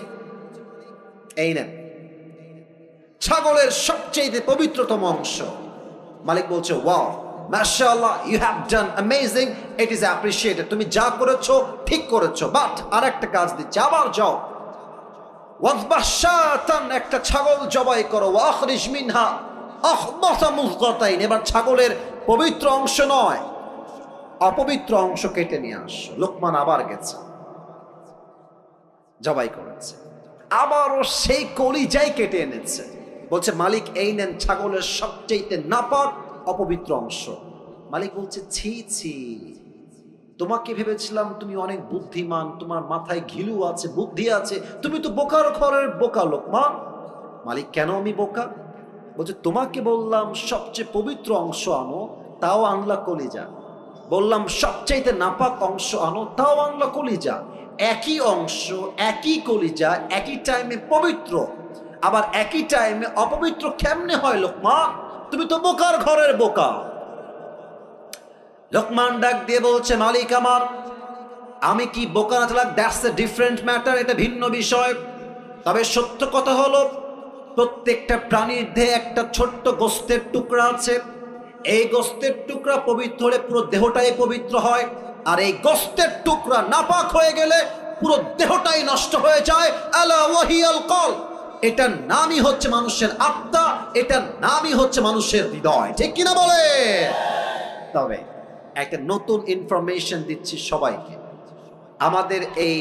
এই নেন ছাগলের সবচেয়ে পবিত্রতম অংশ। মালিক বলছে ওয়াও, মাশাআল্লাহ, you have done amazing, it is appreciated, তুমি যা করেছো ঠিক করেছো, বাট আর একটা কাজ দিচ্ছি, আবার যাও, ওয়াজবাশাতান, একটা ছাগল জবাই করো, ওয়াখরিজ মিনহা আখবাসা মুযগাতাইন, এবার ছাগলের পবিত্র অংশ নয় অপবিত্র অংশ কেটে নিয়ে আসো। লোকমান আবার গেছে, জবাই করেছে, আবারও সেই কলিজাই কেটে এনেছে। বলছে মালিক এই নেন ছাগলের সবচেয়ে নাপাক অপবিত্র অংশ। মালিক বলছে ছি ছি, তোমাকে ভেবেছিলাম তুমি অনেক বুদ্ধিমান, তোমার মাথায় ঘিলু আছে, বুদ্ধি আছে, তুমি তো বোকার ঘরের বোকা লোকমান। মালিক কেন আমি বোকা? বলছে তোমাকে বললাম সবচেয়ে পবিত্র অংশ আনো, তাও আনলা কলিজা, বললাম সবচাইতে নাপাক অংশ আনো, তাও আনলা কলিজা। একই অংশ, একই কলিজা, একই টাইমে পবিত্র, আবার একই টাইমে অপবিত্র কেমনে হয় লোকমান? তুমি তো বোকার ঘরের বোকা। লোকমান ডাক দিয়ে বলছে মালিক আমার, আমি কি বোকা না থাকলে দ্যাটস এ ডিফারেন্ট ম্যাটার, এটা ভিন্ন বিষয়। তবে সত্য কথা হলো প্রত্যেকটা প্রাণীর দেহে একটা ছোট্ট গোস্তের টুকরা আছে, এই গোস্তের টুকরা পবিত্র হলে পুরো দেহটাই পবিত্র হয়, আর এই গোস্তের টুকরা নাপাক হয়ে গেলে পুরো দেহটাই নষ্ট হয়ে যায়। আলা ওয়াহিয়াল কল, এটার নামই হচ্ছে মানুষের আত্মা, এটার নামই হচ্ছে মানুষের হৃদয়। ঠিক কিনা বলে? তবে একটা নতুন ইনফরমেশন দিচ্ছি সবাইকে, আমাদের এই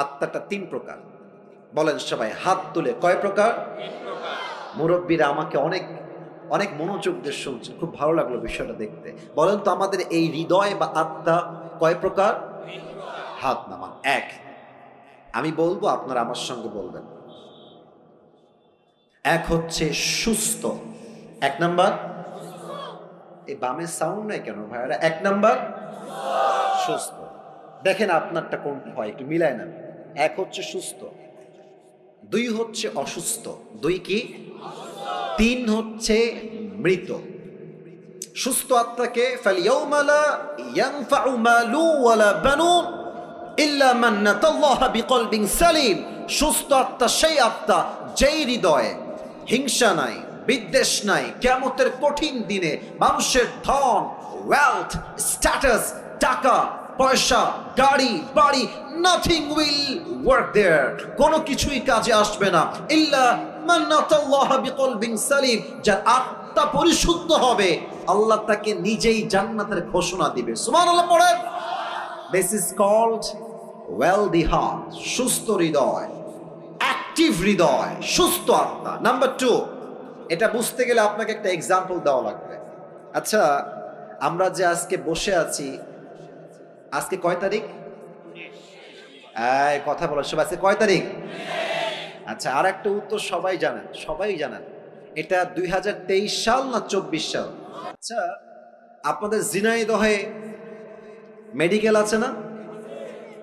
আত্মাটা 3 প্রকার। বলেন সবাই হাত তুলে, কয় প্রকার? মুরব্বীরা আমাকে অনেক অনেক মনোযোগ দিয়ে শুনছেন, খুব ভালো লাগলো বিষয়টা দেখতে। বলেন তো আমাদের এই হৃদয় বা আত্মা কয় প্রকার? হাত নামান। এক, আমি বলবো আপনারা আমার সঙ্গে বলবেন। এক হচ্ছে সুস্থ। এক নাম্বার, এই বামের সাউন্ড নাই কেন ভাইরা? এক নাম্বার সুস্থ। দেখেন আপনারটা কোনটা হয়, একটু মিলায় না। এক হচ্ছে সুস্থ, দুই হচ্ছে অসুস্থ, দুই কি? তিন হচ্ছে মৃত। সুস্থ আত্মাকে ফালইয়াউমা লা ইয়ানফাউ মালু ওয়ালা বানুন ইল্লা মান নাতাল্লাহা বিকলবিন সালিম। সুস্থ আত্মা সেই আত্মা যেই হৃদয়ে হিংসা নাই, বিদ্বেষ নাই। কিয়ামতের কঠিন দিনে মানুষের ধন, ওয়েলথ, স্ট্যাটাস, টাকা পয়সা, গাড়ি বাড়ি, নাথিং উইল ওয়ার্ক দেয়ার, কোনো কিছুই কাজে আসবে না। ইল্লা মান নাতাল্লাহা বিকলবিন সালিম, যার আত্মা পরিশুদ্ধ হবে আল্লাহ তাকে নিজেই জান্নাতের ঘোষণা দিবে। সুবহানাল্লাহ পড়েন। This is called healthy heart, সুস্থ হৃদয়, অ্যাক্টিভ হৃদয়, সুস্থ আত্মা। নাম্বার টু, এটা বুঝতে গেলে আপনাকে একটা এক্সাম্পল দেওয়া লাগবে। আচ্ছা, আমরা যে আজকে বসে আছি, আজকে কয় তারিখ? কথা বলো সবাই, আজকে কয় তারিখ? আচ্ছা, আর একটা উত্তর সবাই জানেন, সবাই জানেন, এটা 2023 সাল না 24 সাল? আচ্ছা, আপনাদের ঝিনাইদহে মেডিকেল আছে না?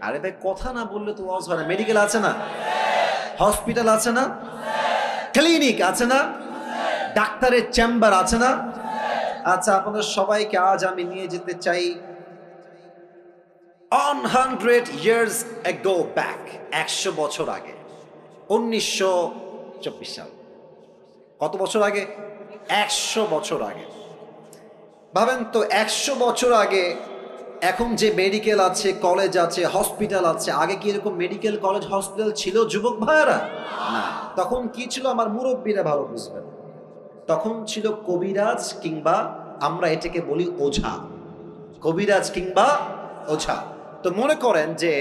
আরে ভাই কথা না বললে তো ওয়াজ হয় না। মেডিকেল আছে না? হসপিটাল আছে না? ক্লিনিক আছে না? ডাক্তারের চেম্বার আছে না? আচ্ছা, আপনাদের সবাইকে আজ আমি নিয়ে যেতে চাই 100 years ago back, 100 বছর আগে, 1924 সাল। কত বছর আগে? 100 বছর আগে। ভাবেন তো, 100 বছর আগে এখন যে মেডিকেল আছে, কলেজ আছে, হসপিটাল আছে, আগে কি এরকম মেডিকেল কলেজ হসপিটাল ছিল যুবক ভাইয়েরা? না। তখন কি ছিল আমার মুরব্বীরা ভালো বুঝবেন। তখন ছিল কবিরাজ, কিংবা আমরা এটাকে বলি ওঝা। কবিরাজ কিংবা ওঝা। তো মনে করেন যে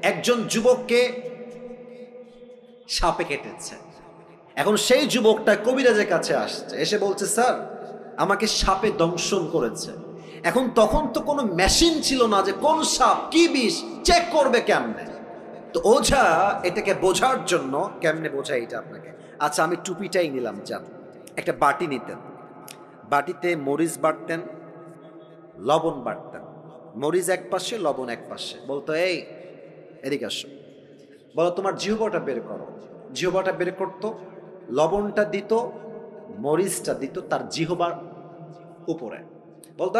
একজন যুবককে সাপে কেটেছে, এখন সেই যুবকটা কবিরাজের কাছে আসছে, এসে বলছে স্যার আমাকে সাপে দংশন করেছে। এখন তখন তো কোনো মেশিন ছিল না যে কোন সাপ কি বিষ চেক করবে কেমনে। তো ওঝা এটাকে বোঝার জন্য, কেমনে বোঝায় এটা আপনাকে, আচ্ছা আমি টুপিটাই নিলাম, যান একটা বাটি নিতেন, বাটিতে মরিচ বাটতেন, লবণ বাটতেন, মরিচ এক পাশে লবণ এক পাশে, বলতো এই এদিকে আসো, বলো তোমার জিহ্বাটা বের করো। জিহ্বাটা বের করতো, লবণটা দিত, মরিচটা দিত তার জিহ্বার উপরে, বলতো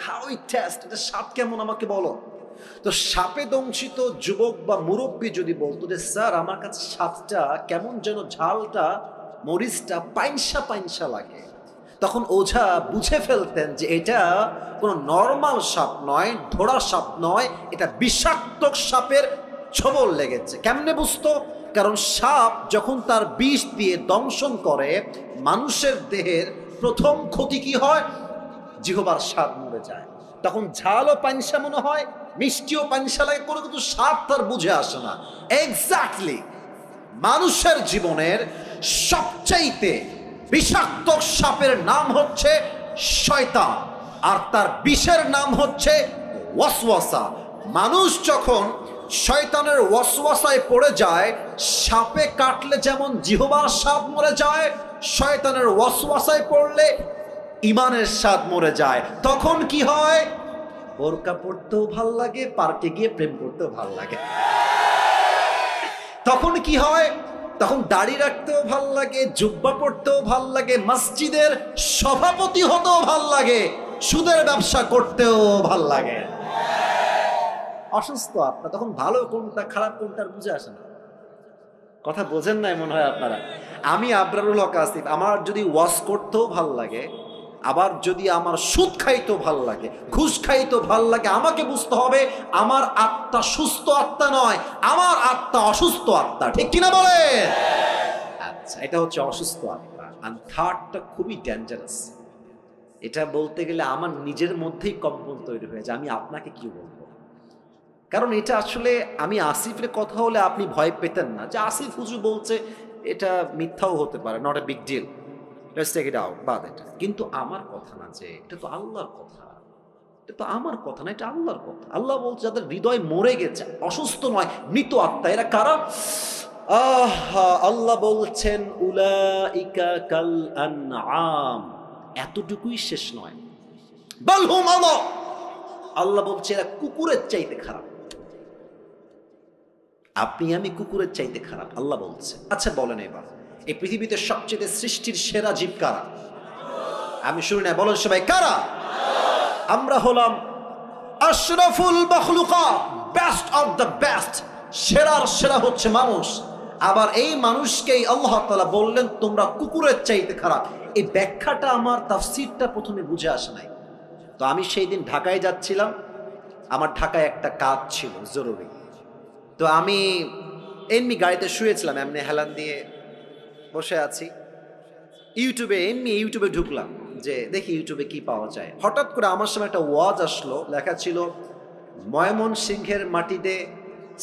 হাউ ইট টেস্ট, এটা সাপ কেমন আমাকে বলো। তো সাপে দংশিত যুবক বা মুরব্বী যদি বলতো যে স্যার আমার কাছে সাপটা কেমন যেন ঝালটা, মরিচটা পাইনসা পাইনসা লাগে, তখন ওঝা বুঝে ফেলতেন যে এটা কোনো নর্মাল সাপ নয়, ধরা সাপ নয়, এটা বিষাক্ত সাপের ছোবল লেগেছে। কেমনে বুঝতো? কারণ সাপ যখন তার বিষ দিয়ে দংশন করে, মানুষের দেহের প্রথম ক্ষতি কি হয়? জিহ্বার স্বাদ মরে যায়। তখন ঝালও পাইনসা মনে হয়, মিষ্টিও পাইনসা লাগে, কোনো কিছু স্বাদ তার বুঝে আসে না। এক্স্যাক্টলি মানুষের জীবনের সবচাইতে বিষাক্ত সাপের নাম হচ্ছে শয়তান, আর তার বিষের নাম হচ্ছে ওয়াসওয়াসা। মানুষ যখন শয়তানের ওয়াসওয়াসায় পড়ে যায়, সাপে কাটলে যেমন জিহ্বার স্বাদ মরে যায়, শয়তানের ওয়াসওয়াসায় পড়লে ইমানের স্বাদ মরে যায়। তখন কি হয়? বোরকা পড়তেও ভাল লাগে, পার্কে গিয়ে প্রেম করতেও ভাল লাগে। তখন কি হয়? তখন দাড়ি রাখতেও ভাল লাগে, জুব্বা পড়তেও ভাল লাগে, মসজিদের সভাপতি হতেও ভাল লাগে, সুদের ব্যবসা করতেও ভাল লাগে। অসুস্থ আপনার, তখন ভালো কোনটা খারাপ কোনটার বুঝে আসে না। কথা বোঝেন নাই মনে হয় আপনারা। আমি আবরারুল হক আসিফ, আমার যদি ওয়াজ করতেও ভাল লাগে, আবার যদি আমার সুদ খাইতেও ভাল লাগে, ঘুষ খাইতেও ভাল লাগে, আমাকে বুঝতে হবে আমার আত্মা সুস্থ আত্মা নয়, আমার আত্মা অসুস্থ আত্মা। ঠিক কিনা বলে? আচ্ছা, এটা হচ্ছে অসুস্থ আত্মা। আর থার্ডটা খুবই ডেঞ্জারাস। এটা বলতে গেলে আমার নিজের মধ্যেই কম্পন তৈরি হয়ে যায়, আমি আপনাকে কি বলবো। কারণ এটা আসলে আমি আসিফের কথা হলে আপনি ভয় পেতেন না যে আসিফ হুজুর বলছে, এটা মিথ্যাও হতে পারে, not a big deal. Let's take it out, বাদ এটা। কিন্তু আমার কথা না, যে এটা তো আল্লাহর কথা, এটা তো আমার কথা না, এটা আল্লাহর কথা। আল্লাহ বলছে যাদের হৃদয় মরে গেছে, অসুস্থ নয়, মৃত আত্মা, এরা কারা? আল্লাহ বলছেন উলাইকা কাল আনআম। এতটুকুই শেষ নয়, বাল হুম আল্লাহ, আল্লাহ বলছে এরা কুকুরের চাইতে খারাপ। আপনি আমি কুকুরের চাইতে খারাপ, আল্লাহ বলছে। আচ্ছা বলেন এবার, এই পৃথিবীতে সবচেয়ে সৃষ্টির সেরা জীব কারা? আমি শুনি না, বলেন সবাই কারা? আমরা হলাম আশরাফুল মাখলুকাত, বেস্ট অফ দ্য বেস্ট, সেরার সেরা হচ্ছে মানুষ। আবার এই মানুষকেই আল্লাহ তাআলা বললেন তোমরা কুকুরের চাইতে খারাপ। এই ব্যাখ্যাটা আমার তাফসীরটা প্রথমে বুঝে আসে নাই। তো আমি সেই দিন ঢাকায় যাচ্ছিলাম, আমার ঢাকায় একটা কাজ ছিল জরুরি। তো আমি এমনি গাড়িতে শুয়েছিলাম, এমনি হেলান দিয়ে বসে আছি, ইউটিউবে ঢুকলাম যে দেখি ইউটিউবে কি পাওয়া যায়। হঠাৎ করে আমার সামনে একটা ওয়াজ আসলো, লেখা ছিল ময়মনসিংহের মাটিতে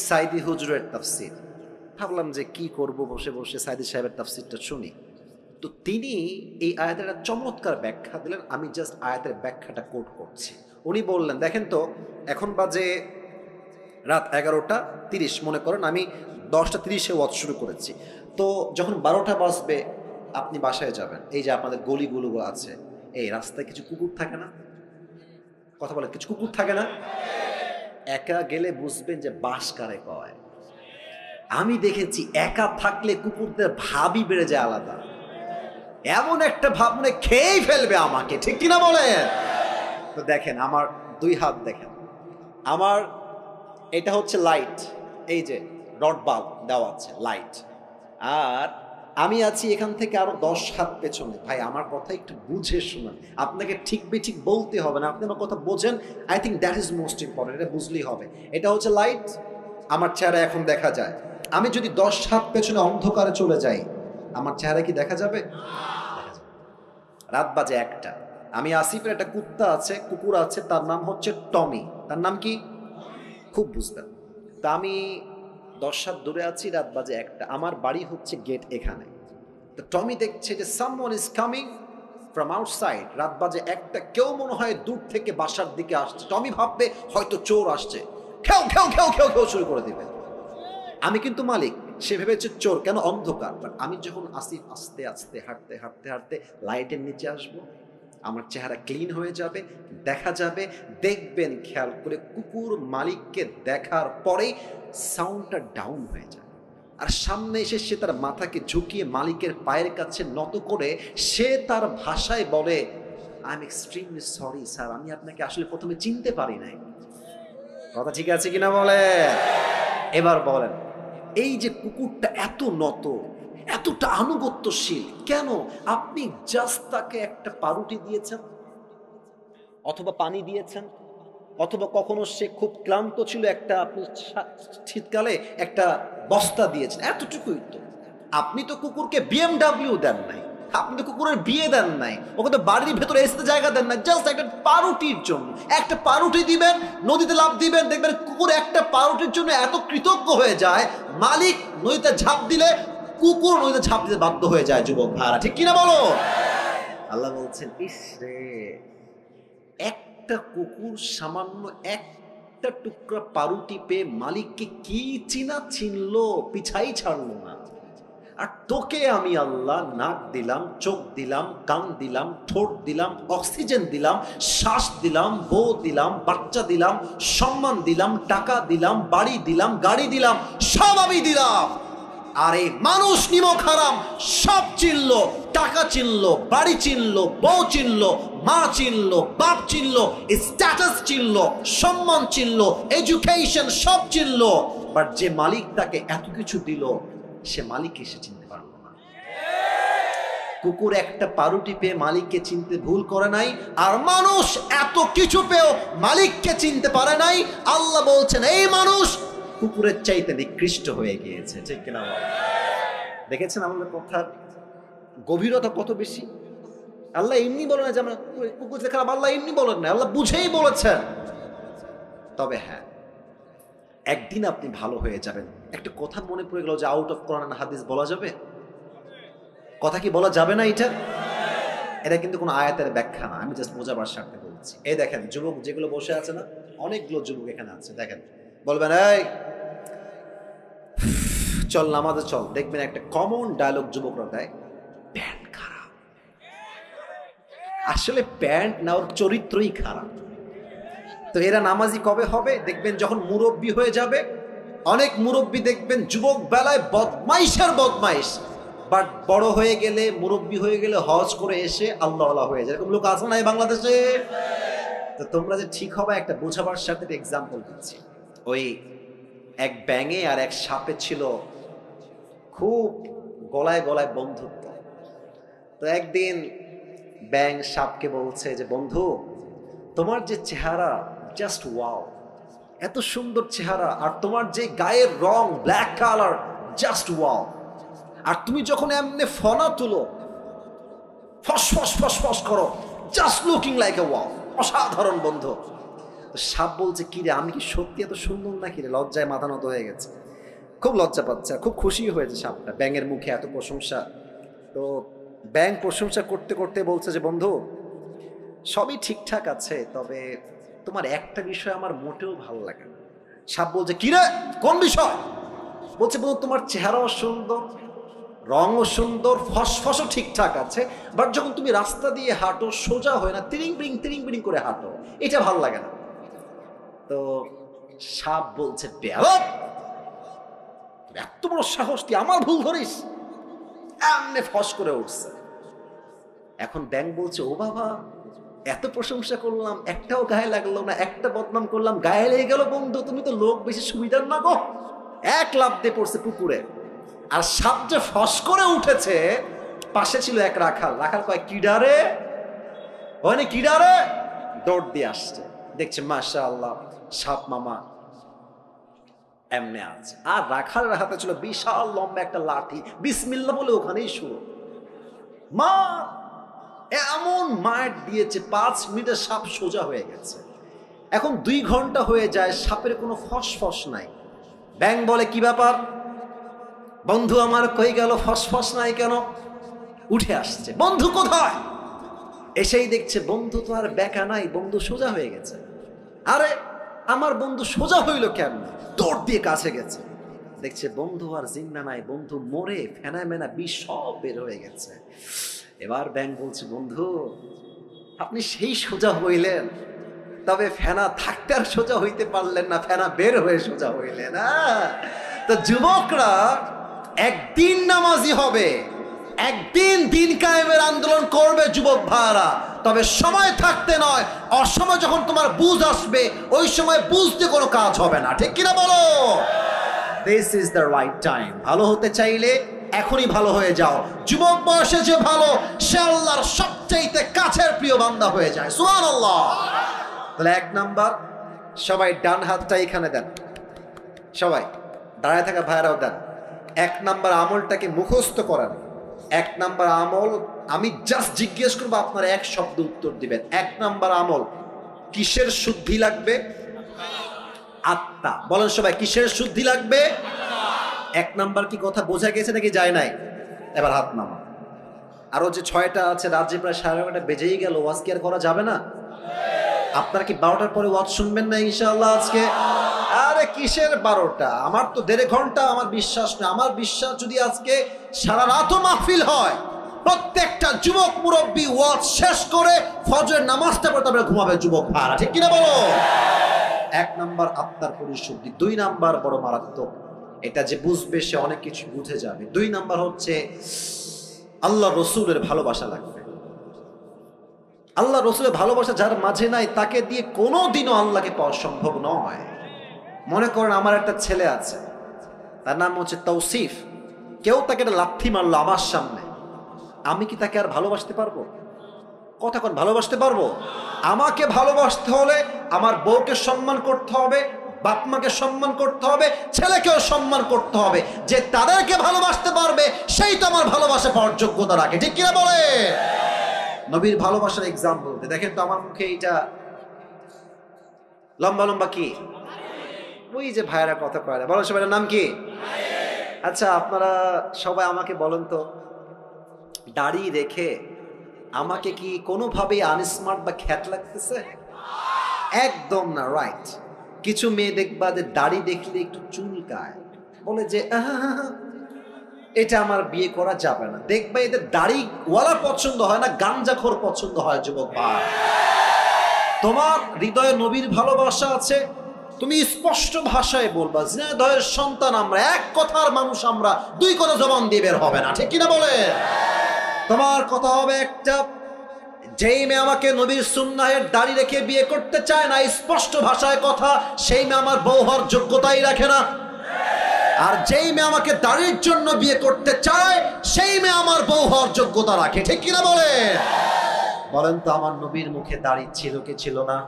সাইদি হুজুরের তাফসীর। ভাবলাম যে কি করব, বসে বসে সাইদি সাহেবের তাফসীরটা শুনি। তো তিনি এই আয়াতের একটা চমৎকার ব্যাখ্যা দিলেন, আমি জাস্ট আয়াতের ব্যাখ্যাটা কোট করছি। উনি বললেন দেখেন তো, এখন বাজে রাত 11:30, মনে করেন আমি 10:30-এ ওয়াজ শুরু করেছি। তো যখন 12টা বাজবে আপনি বাসায় যাবেন, এই যে আপনাদের গলিগুলো আছে, এই রাস্তায় কিছু কুকুর থাকে না? কথা বলে, কিছু কুকুর থাকে না? একা গেলে বুঝবেন যে বাস কারে কয়। আমি দেখেছি একা থাকলে কুকুরদের ভাবই বেড়ে যায় আলাদা, এমন একটা ভাব মনে খেয়েই ফেলবে আমাকে, ঠিক কিনা বলেন? তো দেখেন আমার 2 হাত, দেখেন আমার এটা হচ্ছে লাইট, এই যে রড বাল্ব দেওয়া আছে লাইট, আর আমি আছি এখান থেকে আরো 10 হাত পেছনে। ভাই আমার কথা একটু বুঝে শুনুন, আপনাকে ঠিক বেঠিক বলতে হবে না, আপনি আমার কথা বোঝেন। I think that is most important, এটা বুঝলেই হবে। এটা হচ্ছে লাইট, আমার চেহারা এখন দেখা যায়। আমি যদি 10 হাত পেছনে অন্ধকারে চলে যাই, আমার চেহারা কি দেখা যাবে? দেখা যাবে। রাত বাজে 1টা, আমি আসিফের একটা কুকুর আছে, তার নাম হচ্ছে টমি। তার নাম কি? খুব বুঝবেন। তা আমি 10 হাত দূরে আছি, রাত বাজে 1টা, আমার বাড়ি হচ্ছে গেট এখানে। তো টমি দেখছে যে someone is coming from outside, রাত বাজে 1টা, কেউ মনে হয় দূর থেকে বাসার দিকে আসছে। টমি ভাববে হয়তো চোর আসছে, খেউ খেউ খেউ খেউ খেউ শুরু করে দিবে। আমি কিন্তু মালিক, সে ভেবেছে চোর, কেন? অন্ধকার। বাট আমি যখন আসিফ আস্তে আস্তে হাঁটতে হাঁটতে হাঁটতে লাইটের নিচে আসবো, আমার চেহারা ক্লিন হয়ে যাবে, দেখা যাবে। দেখবেন খেয়াল করে, কুকুর মালিককে দেখার পরেই সাউন্ডটা ডাউন হয়ে যায়, আর সামনে এসে সে তার মাথাকে ঝুঁকিয়ে মালিকের পায়ের কাছে নত করে সে তার ভাষায় বলে I am extremely sorry sir, আমি আপনাকে আসলে প্রথমে চিনতে পারি নাই। কথা ঠিক আছে কিনা বলে? এবার বলেন, এই যে কুকুরটা এত নত, এতটা আনুগত্যশীল কেন? আপনি জাস্ট তাকে একটা পাউরুটি দিয়েছেন, অথবা পানি দিয়েছেন, অথবা কখনো সে খুব ক্লান্ত ছিল, একটা আপনি শীতকালে একটা বস্তা দিয়েছেন, এতটুকুই তো। আপনি তো কুকুরকে BMW দেন নাই, আপনি তো কুকুরের বিয়ে দেন নাই, ওকে তো বাড়ির ভেতরে এসে জায়গা দেন নাই, জাস্ট একটা পাউরুটির জন্য। একটা পাউরুটি দিবেন, নদীতে লাফ দিবেন, দেখবেন কুকুর একটা পাউরুটির জন্য এত কৃতজ্ঞ হয়ে যায়, মালিক নদীতে ঝাঁপ দিলে কুকুর নদীতে ঝাঁপ দিতে বাধ্য হয়ে যায়। যুবক ভাইরা, ঠিক কিনা বলো? আল্লাহ বলছেন ইস রে, একটা কুকুর সামান্য একটা টুকরা পাউরুটি পেয়ে মালিককে কি চিনলো, পিছাই ছাড়লো না। আর তোকে আমি আল্লাহ নাক দিলাম, চোখ দিলাম, কান দিলাম, ঠোঁট দিলাম, অক্সিজেন দিলাম, শ্বাস দিলাম, বউ দিলাম, বাচ্চা দিলাম, সম্মান দিলাম, টাকা দিলাম, বাড়ি দিলাম, গাড়ি দিলাম, সব আমি দিলাম। আর এই মানুষ নিমক হারাম সব চিনলো, টাকা চিনলো, বাড়ি চিনলো, বউ চিনলো, মা চিনলো, বাপ চিনলো, স্ট্যাটাস চিনলো, সম্মান চিনলো, এডুকেশন সব চিনলো, বাট যে মালিক তাকে এত কিছু দিল, সে মালিককে সে চিনতে পারলো না। কুকুর একটা পাউরুটি পেয়ে মালিককে চিনতে ভুল করে নাই, আর মানুষ এত কিছু পেয়েও মালিককে চিনতে পারে নাই। আল্লাহ বলছেন এই মানুষ কুকুরের চাইতে নিকৃষ্ট হয়ে গিয়েছে, ঠিক কিনা? দেখেছেন আমাদের কথার গভীরতা কত বেশি? আল্লাহ এমনি বলেন না যে আমরা কুকুর যে খারাপ, আল্লাহ এমনি বলেন না, আল্লাহ বুঝেই বলেছেন। তবে হ্যাঁ, একদিন আপনি ভালো হয়ে যাবেন। একটা কথা মনে পড়ে গেল যে আউট অফ কোরআন হাদিস বলা যাবে? কথা কি বলা যাবে না? এটা এটা কিন্তু কোনো আয়াতের ব্যাখ্যা না, আমি জাস্ট বোঝাবার স্বার্থে বলছি। এই দেখেন যুবক যেগুলো বসে আছে না, অনেকগুলো যুবক এখানে আছে, দেখেন বলবেন এই চল নামাজে চল, দেখবেন একটা কমন ডায়লগ যুবকরা দেয়, প্যান্ট খারাপ। আসলে প্যান্ট না, ওর চরিত্রই খারাপ। তো এরা নামাজি কবে হবে? দেখবেন যখন মুরব্বী হয়ে যাবে। অনেক মুরব্বী দেখবেন যুবক বেলায় বদমাইশের বদমাইশ, বাট বড় হয়ে গেলে, মুরব্বী হয়ে গেলে হজ করে এসে আল্লাহওয়ালা হয়ে যায়। এরকম লোক আছে না এই বাংলাদেশে? তো তোমরা যে ঠিক হবে একটা বোঝাবার সাথে এক্সাম্পল দিচ্ছি। ওই এক ব্যাঙে আর এক সাপে ছিল খুব গলায় গলায় বন্ধুত্ব। তো একদিন ব্যাঙ সাপকে বলছে যে বন্ধু, তোমার যে চেহারা জাস্ট ওয়াও, এত সুন্দর চেহারা, আর তোমার যে গায়ের রং ব্ল্যাক কালার জাস্ট ওয়াও, আর তুমি যখন এমনি ফনা তুলো, ফস ফস ফস ফস করো, just looking like a wow, অসাধারণ বন্ধু। তো সাপ বলছে কি রে, আমি কি সত্যি এত সুন্দর নাকি রে? লজ্জায় মাথা নত হয়ে গেছে, খুব লজ্জা পাচ্ছে, খুব খুশি হয়েছে সাপটা ব্যাঙের মুখে এত প্রশংসা। তো ব্যাঙ প্রশংসা করতে করতে বলছে যে বন্ধু, সবই ঠিকঠাক আছে, তবে তোমার একটা বিষয় আমার মোটেও ভালো লাগে না। সাপ বলছে কি রে, কোন বিষয়? বলছে বন্ধু, তোমার চেহারাও সুন্দর, রঙও সুন্দর, ফসফসও ঠিকঠাক আছে, বাট যখন তুমি রাস্তা দিয়ে হাঁটো সোজা হয় না, তিরিং বিরিং করে হাঁটো, এটা ভালো লাগে না। তো সাপ বলছে বেয়াদব, এত বড় সাহস, তুই আমার ভুল ধরিস? এমনি ফস করে উঠছে। এখন ব্যাঙ বলছে ও বাবা, এত প্রশংসা করলাম, একটাও গায়ে লাগলো না, একটা বদনাম করলাম, গায়ে লেগে গেল বন্ধু, তুমি তো লোক বেশি সুবিধার না গো। এক লাফ দিয়ে পড়ছে পুকুরে। আর সাপ যে ফস করে উঠেছে, পাশে ছিল এক রাখাল। রাখাল কয় কিডারে, ওখানে কিডারে, দৌড় দিয়ে আসছে, দেখছে মাশাআল্লাহ সাপ মামা এমনে আছে। আর রাখালের হাতে ছিল বিশাল লম্বা একটা লাঠি, বিসমিল্লাহ বলে ওখানেই শুরু। মা এমন মার দিয়েছে, 5 মিনিটে সাপ সোজা হয়ে গেছে। এখন 2 ঘন্টা হয়ে যায়, সাপের কোনো ফসফস নাই। ব্যাঙ বলে কি ব্যাপার বন্ধু আমার, কই গেল, ফসফস নাই কেন? উঠে আসছে, বন্ধু কোথায়? এসেই দেখছে বন্ধু তো আর বেঁকা নাই, বন্ধু সোজা হয়ে গেছে। আরে আমার বন্ধু সোজা হইল কেমন? দৌড় দিয়ে কাছে গেছে, দেখছে বন্ধু আর জিন্দা নাই, বন্ধু মরে ফেনা মেনা বিষ সব বের হয়ে গেছে। এবার ব্যাঙ বলছে বন্ধু, আপনি সেই সোজা হইলেন, তবে ফেনা থাকতে আর সোজা হইতে পারলেন না, ফেনা বের হয়ে সোজা হইলেন। তো যুবকরা একদিন নামাজি হবে, একদিন দিন কায়েমের আন্দোলন করবে যুবক ভাইরা, তবে সময় থাকতে নয়, অসময় যখন তোমার বুঝ আসবে, ওই সময় বুঝতে কোনো কাজ হবে না, ঠিক কিনা বলো? This is the right time. ভালো হতে চাইলে এখনই ভালো হয়ে যাও। যুবক বয়সে যে ভালো, সে আল্লাহর সবচাইতে কাছের প্রিয় বান্দা হয়ে যায়। সুবহানাল্লাহ। তাহলে 1 নাম্বার, সবাই ডান হাতটা এখানে দেন, সবাই দাঁড়ায় থাকা ভাইরাও দেন। 1 নাম্বার আমলটাকে মুখস্থ করেন। 1 নাম্বার আমল, আমি জাস্ট জিজ্ঞেস করবো, আপনারা এক শব্দ উত্তর দিবেন। 1 নাম্বার আমল, কিসের শুদ্ধি লাগবে? আত্মা। বলেন সবাই, কিসের শুদ্ধি লাগবে? 1 নাম্বার কি কথা বোঝা গেছে নাকি যায় নাই? এবার হাত নামা। আরো যে 6টা আছে, রাত যে প্রায় 11:30 বেজেই গেল, ওয়াজ কি আর করা যাবে না? আপনারা কি 12টার পরে ওয়াজ শুনবেন না ইনশাআল্লাহ আজকে? আরে কিসের 12টা, আমার তো 1.5 ঘন্টা, আমার বিশ্বাস না। আমার বিশ্বাস যদি আজকে সারা রাতও মাহফিল হয়, প্রত্যেকটা যুবক মুরব্বী ওয়াজ শেষ করে ফজরের নামাজটা পড়ে তারপরে ঘুমাবে যুবক ভাড়া, ঠিক কিনা বলো? 1 নাম্বার আত্মার পরিশুদ্ধি। 2 নাম্বার বড় মারাত্মক, এটা যে বুঝবে সে অনেক কিছু বুঝে যাবে। 2 নাম্বার হচ্ছে আল্লাহ রসুলের ভালোবাসা লাগবে। আল্লাহ রসুলের ভালোবাসা যার মাঝে নাই, তাকে দিয়ে কোনোদিনও আল্লাহকে পাওয়া সম্ভব নয়। মনে করেন আমার একটা ছেলে আছে, তার নাম হচ্ছে তৌসিফ। কেউ তাকে একটা লাথি মারলো আমার সামনে, আমি কি তাকে আর ভালোবাসতে পারবো? কথা কোন, ভালোবাসতে পারবো? আমাকে ভালোবাসতে হলে আমার বউকে সম্মান করতে হবে, বাপ মাকে সম্মান করতে হবে, ছেলেকেও সম্মান করতে হবে। যে তাদেরকে ভালোবাসতে পারবে সেই তো আমার ভালোবাসা পাওয়ার যোগ্যতা রাখে, ঠিক কিনা বলে? নবীর ভালোবাসার এক্সাম্পল দেখেন তো, আমার মুখে এইটা লম্বা লম্বা কি, ওই যে ভাইরা কথা কয়, বলো সবাই নাম কি? আচ্ছা আপনারা সবাই আমাকে বলেন তো, দাড়ি রেখে আমাকে কি কোনোভাবেই আনস্মার্ট বা খ্যাত লাগতেছে? একদম না, রাইট। কিছু মেয়ে দেখবা যে দাড়ি দেখলে একটু চুলকায়, বলে যে এটা আমার বিয়ে করা যাবে না। দেখবা এদের দাড়িওয়ালা পছন্দ হয় না, গাঞ্জাখোর পছন্দ হয়। যুবক ভাই, তোমার হৃদয়ে নবীর ভালোবাসা আছে, তুমি স্পষ্ট ভাষায় বলবা ঝিনাইদহের সন্তান আমরা, এক কথার মানুষ আমরা, দুই কথা জবান দিয়ে বের হবে না, ঠিক কিনা বলে? তোমার কথা হবে একটা, যেই মেয়ে আমাকে নবীর সুন্নাহের দাড়ি রেখে বিয়ে করতে চায় না, স্পষ্ট ভাষায় কথা, সেই মেয়ে আমার বউ হওয়ার যোগ্যতাই রাখে না। আর যেই মেয়ে আমাকে দাড়ির জন্য বিয়ে করতে চায়, সেই মেয়ে আমার বউ হওয়ার যোগ্যতা রাখে, ঠিক কিনা বলে? বলেন তো, আমার নবীর মুখে দাড়ি ছিল কি ছিল না?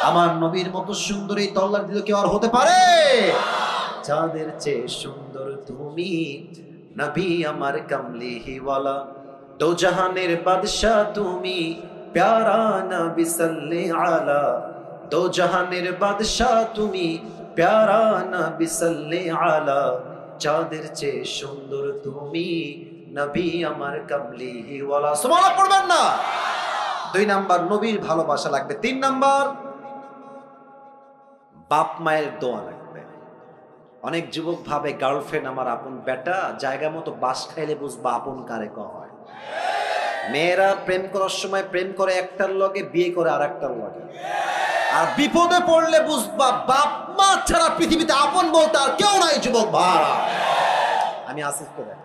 আমার নবীর মতো সুন্দরী তল্লার দিল কেউ আর হতে পারে? চাঁদের চেয়ে সুন্দর তুমি নবী আমার কামলিওয়ালা, দো জাহানের বাদশা তুমি প্যারা নবী সাল্লে আলা, দো জাহানের বাদশা তুমি প্যারা নবী সাল্লে আলা, চাঁদের চেয়ে সুন্দর তুমি নবী আমার কামলিওয়ালা। সুবহানাল্লাহ পড়বেন না? 2 নাম্বার নবীর ভালোবাসা লাগবে। 3 নাম্বার বাপ মায়ের দোয়া লাগবে। অনেক যুবক ভাবে গার্লফ্রেন্ড আমার আপন বেটা, জায়গা মতো বাস খাইলে বুঝবা আপন কারে কয়। মেয়েরা প্রেম করার সময় প্রেম করে একটার লগে, বিয়ে করে আর একটার লগে, আর বিপদে পড়লে বুঝবা বাপ মা ছাড়া পৃথিবীতে আপন বলতে আর কেউ নাই। যুবক ভাই, আমি আসিফকে দেখ,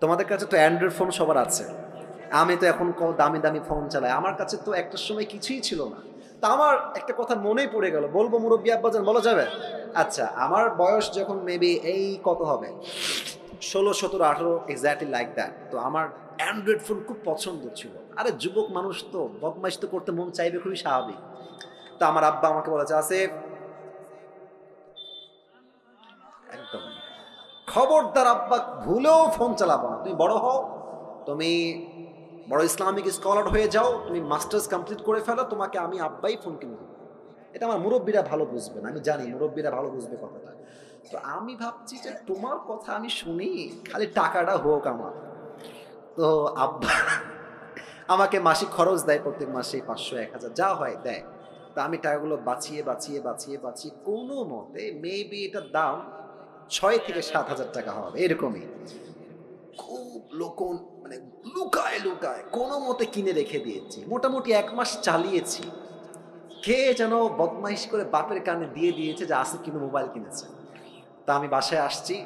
তোমাদের কাছে তো অ্যান্ড্রয়েড ফোন সবার আছে, আমি তো এখন দামি দামি ফোন চালাই। আমার কাছে তো একটা সময় কিছুই ছিল না। তা আমার একটা কথা মনেই পড়ে গেল, বলবো মুরব্বী আব্বাজান, বলা যাবে? আচ্ছা, আমার বয়স যখন মেবি এই কত হবে, 16, 17, 18, এক্স্যাক্টলি লাইক দ্যাট। তো আমার অ্যান্ড্রয়েড ফোন খুব পছন্দ ছিল। আরে যুবক মানুষ তো বদমাইশ তো করতে মন চাইবে, খুবই স্বাভাবিক। তো আমার আব্বা আমাকে বলেছে, আসিফ একদম খবরদার আব্বা ভুলেও ফোন চালাবো না, তুমি বড় হও, তুমি বড় ইসলামিক স্কলার হয়ে যাও, তুমি মাস্টার্স কমপ্লিট করে ফেলো, তোমাকে আমি আব্বাই ফোন কিনে দেবো। এটা আমার মুরব্বীরা ভালো বুঝবেন, আমি জানি মুরব্বীরা ভালো বুঝবে কথাটা। তো আমি ভাবছি যে তোমার কথা আমি শুনি, খালি টাকাটা হোক আমার। তো আব্বা আমাকে মাসিক খরচ দেয়, প্রত্যেক মাসে 500, 1000 যা হয় দেয়। তা আমি টাকাগুলো বাঁচিয়ে বাঁচিয়ে বাঁচিয়ে বাঁচিয়ে কোনো মতে মেবি এটার দাম 6 থেকে 7,000 টাকা হবে, এরকমই। খুব লোকন মানে লুকায় লুকায় কোনো মতে কিনে রেখে দিয়েছি, মোটামুটি 1 মাস চালিয়েছি। কে যেন বদমাইশ করে বাপের কানে দিয়ে দিয়েছে যে আসিফ কিন্তু মোবাইল কিনেছে। তা আমি বাসায় আসছি,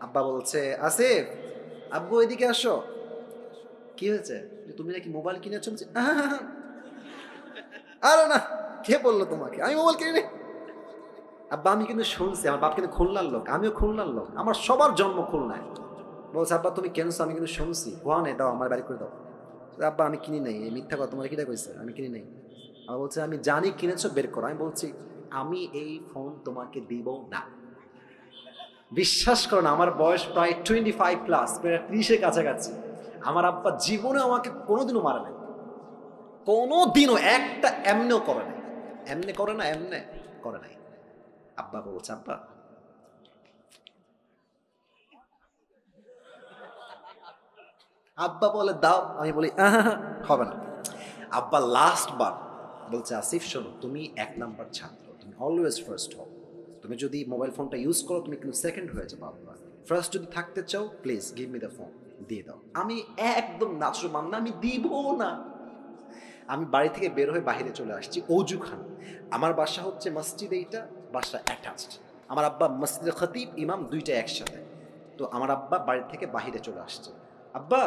আব্বা বলছে, আসিফ আব্বু এদিকে আসো। কি হয়েছে? তুমি নাকি মোবাইল কিনেছো? আরে না, কে বললো তোমাকে আমি মোবাইল কিনি? আব্বা আমি কিন্তু শুনছি, আমার বাপ কিন্তু খুলনার লোক, আমিও খুলনার লোক, আমার সবার জন্ম খুলনায়। বলছে, আব্বা তুমি কেনছো? আমি কিন্তু শুনছি। কোয়ানে দাও, আমার বাড়ি করে দাও। আব্বা আমি কিনি নাই, এই মিথ্যা কথা, তোমার কিটা কইছে? আমি কিনি নাই। আবার বলছে, আমি জানি কিনেছো, বের করো। আমি বলছি, আমি এই ফোন তোমাকে দিব না। বিশ্বাস করো না, আমার বয়স প্রায় 25+, প্রায় 30-এর কাছাকাছি। আমার আব্বা জীবনে আমাকে কোনোদিনও মারে নাই, কোনোদিনও একটা এমনেও করে নাই। এমনে করে না, এমনে করে নাই। আব্বা বলছে, আব্বা আব্বা বলে দাও, আমি বলি হবে না। আব্বা লাস্ট বার বলছে, আসিফ শোনো, তুমি 1 নাম্বার ছাত্র, তুমি অলওয়েজ ফার্স্ট হও। তুমি যদি মোবাইল ফোনটা ইউজ করো, তুমি কিন্তু সেকেন্ড হয়ে যাবো। আব্বা ফার্স্ট যদি থাকতে চাও, please give me the phone, দিয়ে দাও। আমি একদম নাচরমান না, আমি দিব না। আমি বাড়ি থেকে বের হয়ে বাইরে চলে আসছি অজুখানা। আমার বাসা হচ্ছে মসজিদ, এইটা বাসা অ্যাটাচড। আমার আব্বা মসজিদে খতিব, ইমাম, দুইটা একসাথে। তো আমার আব্বা বাড়ি থেকে বাহিরে চলে আসছে, আব্বা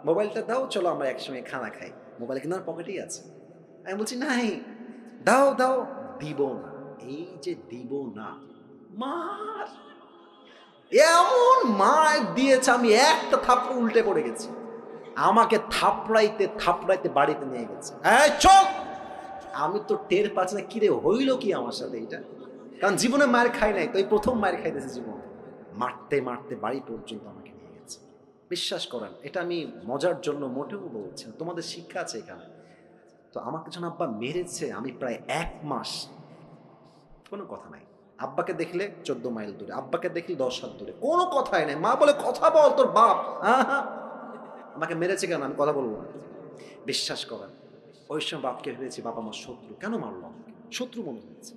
মোবাইলটা দাও, চলো আমরা একসঙ্গে খানা খাই। মোবাইল কিন্তু আমার পকেটেই আছে। আমি বলছি, নাই দাও দাও, দিব না। এই যে দিব না, মার এমন মার দিয়েছে, আমি একটা থাপ্পড় উল্টে পড়ে গেছি। আমাকে থাপড়াইতে থাপড়াইতে বাড়িতে নিয়ে গেছে। এই চল! আমি তো টের পাচ্ছি না, কিরে হইল কি আমার সাথে এটা, কারণ জীবনে মার খাই নাই, তো এই প্রথম মার খাইতেছে জীবনে। মারতে মারতে বাড়ি পর্যন্ত আমাকে নিয়ে গেছে। বিশ্বাস করেন, এটা আমি মজার জন্য মোটেও বলছি না, তোমাদের শিক্ষা আছে এখানে। তো আমাকে যখন আব্বা মেরেছে, আমি প্রায় 1 মাস কোনো কথা নাই। আব্বাকে দেখলে 14 মাইল দূরে, আব্বাকে দেখলে 10 হাত দূরে, কোনো কথাই নাই। মা বলে, কথা বল তোর বাপ। আমাকে মেরেছে কেন, আমি কথা বলবো না। বিশ্বাস করেন ওই সময় বাপকে ভেবেছি বাবা আমার শত্রু, কেন মারলো আমাকে, শত্রু মনে হয়েছে।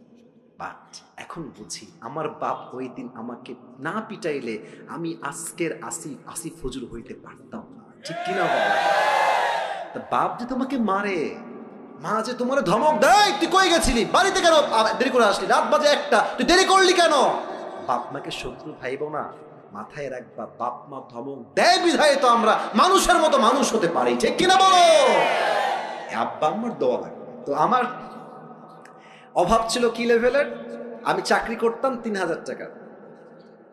বাট এখন বুঝি আমার বাপ ওই দিন আমাকে না পিটাইলে আমি আজকের আসিফ হুজুর হইতে পারতাম না, ঠিক কিনা বল? তা বাপ যে তোমাকে মারে, মা যে তোমার ধমক দেয়, তুই কই গেছিলি, বাড়িতে কেন দেরি করে আসলি, রাত বাজে 1টা, তুই দেরি করলি কেন? বাপ মাকে শত্রু ভাইব না, মাথায় রাখবা বাপ মা ধমক দেয় বিধায় তো আমরা মানুষের মতো মানুষ হতে পারি, ঠিক কিনা বলো? আব্বা আমার দোয়া লাগবে। তো আমার অভাব ছিল কি লেভেলের, আমি চাকরি করতাম 3000 টাকা,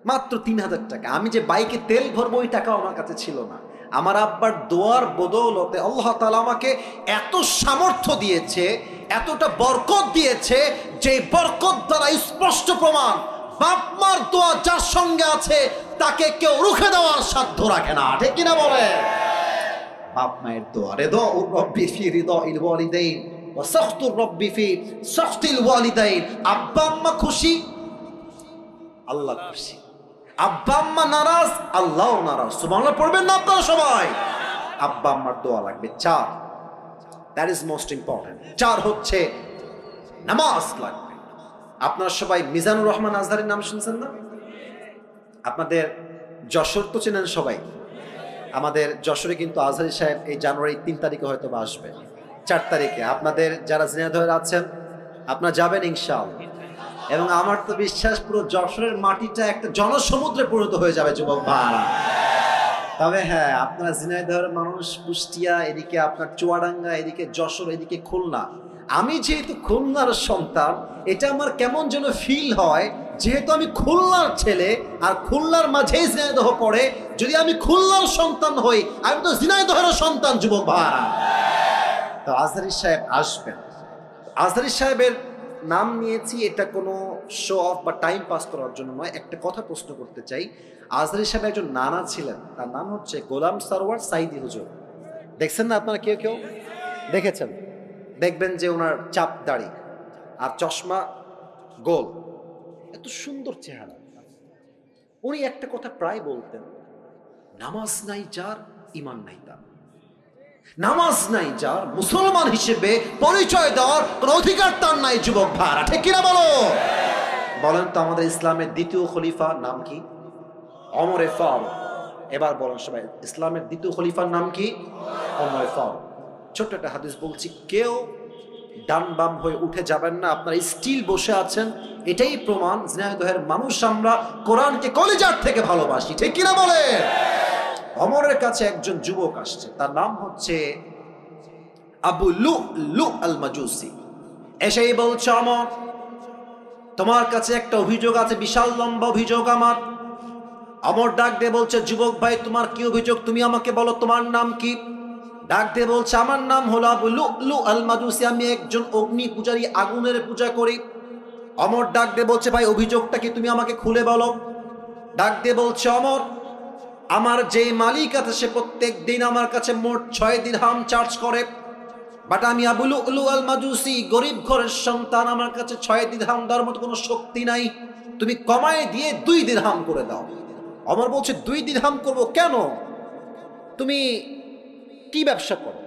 মাত্র 3000 টাকা। আমি যে বাইকে তেল ভরবো ওই টাকাও আমার কাছে ছিল না। আমার আব্বার দোয়ার বদৌলতে আল্লাহ তাআলা আমাকে এত সামর্থ্য দিয়েছে, এতটা বরকত দিয়েছে, যে বরকত দ্বারা স্পষ্ট প্রমাণ বাপ মার দোয়া যার সঙ্গে আছে তাকে কেউ রুখে দেওয়ার সাধ্য রাখে না, ঠিক কিনা বলে? বাপ মায়ের দোয়া, রিদা রব্বি ফি রিদাইল ওয়ালিদাইন ওয়া সাখতুর রব্বি ফি সাখতিল ওয়ালিদাইন। আব্বা আম্মা খুশি, আল্লাহ খুশি। আব্বা আম্মা নারাজ, আল্লাহও নারাজ। সুবহানাল্লাহ পড়বেন না আপনারা সবাই? আব্বা আম্মার দোয়া লাগবে। 4, দ্যাট ইজ মোস্ট ইম্পর্টেন্ট। 4 হচ্ছে নামাজ লাগবে। আপনারা সবাই মিজানুর রহমান আজহারের নাম শুনছেন না? আপনাদের যশোর তো চেনেন সবাই। আমাদের যশোরে কিন্তু আজহারি সাহেব এই জানুয়ারি 3 তারিখে হয়তো বা আসবে, 4 তারিখে। আপনাদের যারা ঝিনাইদহে আছেন আপনারা যাবেন ইনশাআল্লাহ। এবং আমার তো বিশ্বাস পুরো যশোরের মাটিটা একটা জনসমুদ্রে পরিণত হয়ে যাবে যুবক ভাইরা। তবে হ্যাঁ, আপনারা ঝিনাইদহের মানুষ, কুষ্টিয়া, এদিকে আপনার চুয়াডাঙ্গা, এদিকে যশোর, এদিকে খুলনা। আমি যেহেতু খুলনার সন্তান, এটা আমার কেমন যেন ফিল হয়, যেহেতু আমি খুলনার ছেলে আর খুলনার মাঝেই ঝিনাইদহ পড়ে, যদি আমি খুলনার সন্তান হই আমি তো ঝিনাইদহের সন্তান যুবক ভাইরা। তো আজহারি সাহেব আসবেন। আজহারি সাহেবের নাম নিয়েছি এটা কোনো শো অফ বা টাইম পাস করার জন্য নয়। একটা কথা প্রশ্ন করতে চাই, আজহারি সাহেব একজন নানা ছিলেন, তার নাম হচ্ছে গোলাম সরওয়ার সাইদি হুজুর। দেখছেন না আপনারা? কেউ কেউ দেখেছেন? দেখবেন যে ওনার চাপ দাড়ি আর চশমা গোল, এত সুন্দর চেহারা। উনি একটা কথা প্রায় বলতেন, নামাজ নাই যার ঈমান নাই তার। নামাজ নাই যার, মুসলমান হিসেবে পরিচয় দেওয়ার কোন অধিকার তার নাই যুবক ভাইরা, ঠিক কিনা বলো? বলেন তো আমাদের ইসলামের দ্বিতীয় খলিফা নাম কি? ওমরে ফারুক। এবার বলেন সবাই, ইসলামের দ্বিতীয় খলিফার নাম কি? ওমরে ফারুক। ছোট্ট একটা হাদিস বলছি, কেউ ডান বাম হয়ে উঠে যাবেন না, আপনারা স্টিল বসে আছেন। এটাই প্রমাণ ঝিনাইদহের মানুষ আমরা কোরআনকে কলিজার থেকে ভালোবাসি, ঠিক কিনা বলে? ওমরের কাছে একজন যুবক আসছে, তার নাম হচ্ছে আবু লু'লু আল মাজুসি। এসেই বলছে, ওমর তোমার কাছে একটা অভিযোগ আছে, বিশাল লম্বা অভিযোগ আমার। ওমর ডাক দিয়ে বলছে, যুবক ভাই তোমার কি অভিযোগ, তুমি আমাকে বলো, তোমার নাম কি? ডাক দিয়ে বলছে, আমার নাম হলো আবু লু'লু আল মাজুসি, আমি একজন অগ্নি পূজারী, আগুনের পূজা করি। ওমর ডাক দিয়ে বলছে, ভাই অভিযোগটা কি, তুমি আমাকে খুলে বলো। ডাক দিয়ে বলছে, ওমর আমার যে মালিক আছে সে প্রত্যেক দিন আমার কাছে মোট 6 দিরহাম চার্জ করে, বাট আমি আবু লু'লু আল মাজুসি, গরিব ঘরের সন্তান, আমার কাছে 6 দিরহাম দেওয়ার মতো কোনো শক্তি নাই, তুমি কমায় দিয়ে 2 দিরহাম করে দাও। ওমর বলছে, 2 দিরহাম করবো কেন? তুমি কি ব্যবসা করো,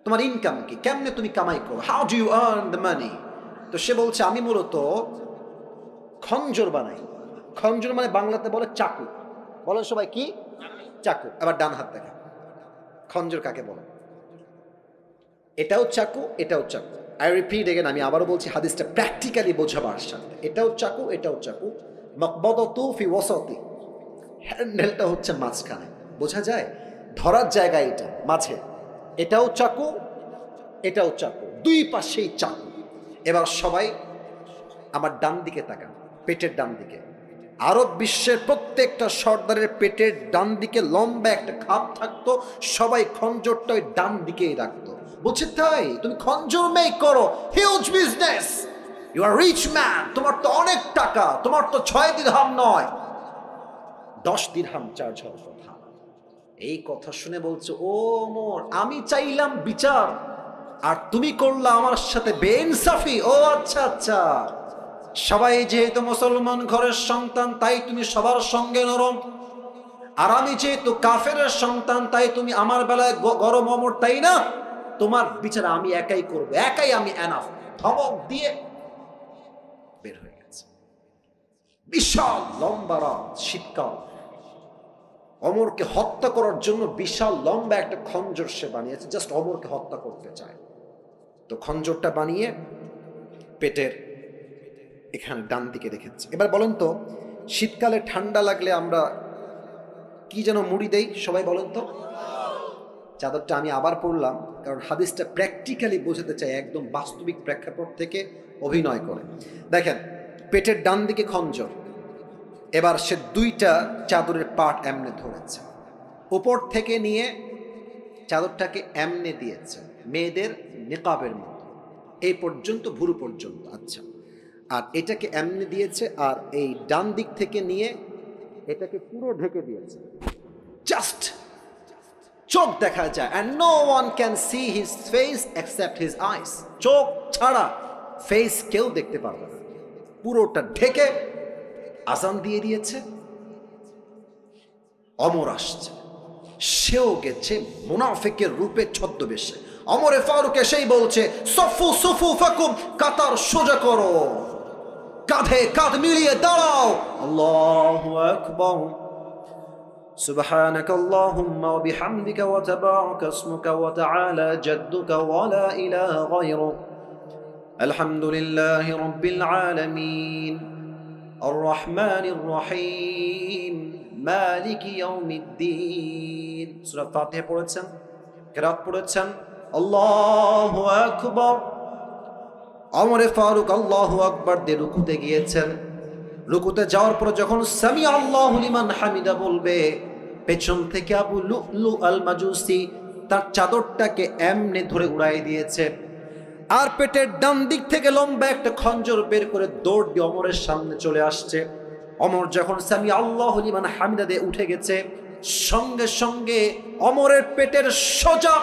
তোমার ইনকাম কি, কেমনে তুমি কামাই করো, how do you earn the money? তো সে বলছে, আমি মূলত খঞ্জর বানাই। খঞ্জর মানে বাংলাতে বলে চাকু। বলেন সবাই কি? চাকু। আবার ডান হাত দেখা, খঞ্জর কাকে বলে? এটাও চাকু, এটাও চাকু। আই রিপিট এগেন, আমি আবারও বলছি হাদিসটা প্র্যাকটিক্যালি বোঝাবার সাথে। এটাও চাকু, এটাও চাকু। মাকবাদাতু ফি ওয়াসাতি, হ্যান্ডেলটা হচ্ছে মাঝখানে, বোঝা যায় ধরার জায়গা এটা মাঝে। এটাও চাকু, এটাও চাকু, 2 পাশেই চাকু। এবার সবাই আমার ডান দিকে তাকান, পেটের ডান দিকে। আরব বিশ্বের প্রত্যেকটা সর্দারের পেটের ডান দিকে লম্বা একটা খাপ থাকতো, সবাই খঞ্জরটা ওই ডান দিকেই রাখতো। বলছে, তাই তুমি খঞ্জর মেক করো, huge business, you are rich man, তোমার তো অনেক টাকা, তোমার তো 6 দিরহাম নয় 10 দিরহাম চার্জ হওয়ার কথা। এই কথা শুনে বলছে, ও ওমর আমি চাইলাম বিচার আর তুমি করলা আমার সাথে বেইনসাফি। ও আচ্ছা আচ্ছা, সবাই যেহেতু মুসলমান ঘরের সন্তান তাই তুমি সবার সঙ্গে নরম, আর আমি যেহেতু কাফেরের সন্তান, তাই তুমি আমার বেলায় গরম অমর, তাই না? তোমার বিচার আমি একাই করবো, একাই আমি এনাফ। ধমক দিয়ে বের হয়ে গেছে। বিশাল লম্বা রাত, শীতকাল। অমরকে হত্যা করার জন্য বিশাল লম্বা একটা খঞ্জর সে বানিয়েছে, জাস্ট অমরকে হত্যা করতে চায়। তো খঞ্জরটা বানিয়ে পেটের এখানে ডান দিকে রেখেছে। এবার বলেন তো, শীতকালে ঠান্ডা লাগলে আমরা কি যেন মুড়ি দেই? সবাই বলেন তো। চাদরটা আমি আবার পড়লাম, কারণ হাদিসটা প্র্যাকটিক্যালি বোঝাতে চাই, একদম বাস্তবিক প্রেক্ষাপট থেকে অভিনয় করে। দেখেন, পেটের ডান দিকে খঞ্জর। এবার সে দুইটা চাদরের পাট এমনে ধরেছে, উপর থেকে নিয়ে চাদরটাকে এমনে দিয়েছে, মেয়েদের নিকাবের মতো, এই পর্যন্ত, ভুরু পর্যন্ত। আচ্ছা, আর এটাকে এমনে দিয়েছে, আর এই ডান দিক থেকে নিয়ে এটাকে পুরো ঢেকে দিয়েছে, জাস্ট চোখ দেখা যায়। and no one can see his face except his eyes, চোখ ছাড়া ফেস কেউ দেখতে পারবে না। পুরোটা ঢেকে আজান দিয়ে দিয়েছে। অমর আসছে, সেও গেছে মুনাফিকের রূপে ছদ্মবেশে। অমরে ফারুক এসেই বলছে, সফু সুফু ফাকুম, কাতার সোজা করো, কাঁধে কাঁধ মিলিয়ে দাঁড়াও। আল্লাহু আকবার, সুবহানাক আল্লাহুম্মা ওয়া বিহামদিকা ওয়া তাবারাকা ইসমুকা ওয়া তাআলা জাদ্দুকা ওয়া লা ইলাহা গায়রুক, আলহামদুলিল্লাহি রাব্বিল আলামিন, আর রহমানির রহিম, মালিকি ইয়াউমিদ্দিন। সূরা ফাতিহা পড়েছেন, কিরাত পড়েছেন, আল্লাহু আকবার। ওমরে ফারুক আল্লাহু আকবার দিয়ে রুকুতে গিয়েছেন। রুকুতে যাওয়ার পর যখন সামি আল্লাহু লিমান হামিদা বলবে, পেছন থেকে আবু লুলু আল মাজুসি তার চাদরটাকে এমনে ধরে উড়াই দিয়েছে, আর পেটের ডান দিক থেকে লম্বা একটা খঞ্জর বের করে দৌড় দিয়ে অমরের সামনে চলে আসছে। অমর যখন সামি আল্লাহু লিমান হামিদা দিয়ে উঠে গেছে, সঙ্গে সঙ্গে অমরের পেটের সোজা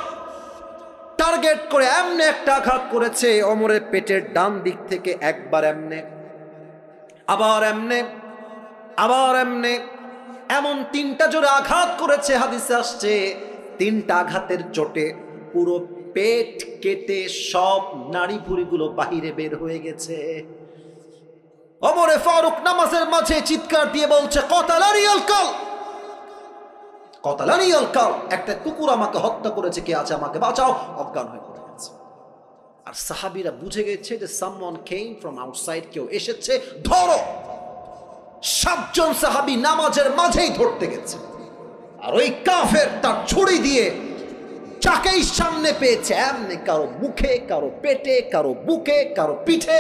টার্গেট করে এমনে একটা আঘাত করেছে। অমরের পেটের ডান দিক থেকে একবার এমনে, আবার এমনে, আবার এমনে, এমন তিনটা জোরে আঘাত করেছে। হাদিসে আসছে, তিনটা আঘাতের চোটে পুরো পেট কেটে সব নাড়ি ভুঁড়িগুলো বাহিরে বের হয়ে গেছে। ওমরে ফারুক নামাজের মাঝে চিৎকার দিয়ে বলছে, কতালানি আল কাল, কতালানি আল কাল, একটা কুকুর আমাকে হত্যা করেছে, কে আছে আমাকে বাঁচাও। অজ্ঞান হয়ে পড়ে গেছে। আর সাহাবীরা বুঝে গেছে যে সামওয়ান কেম ফ্রম আউটসাইড, কেউ এসেছে, ধরো। 7 জন সাহাবী নামাজের মাঝেই ধরতে গেছে, আর ওই কাফের তার ছুরি দিয়ে যাকেই সামনে পেয়েছে এমনি কারো মুখে, কারো পেটে, কারো বুকে, কারো পিঠে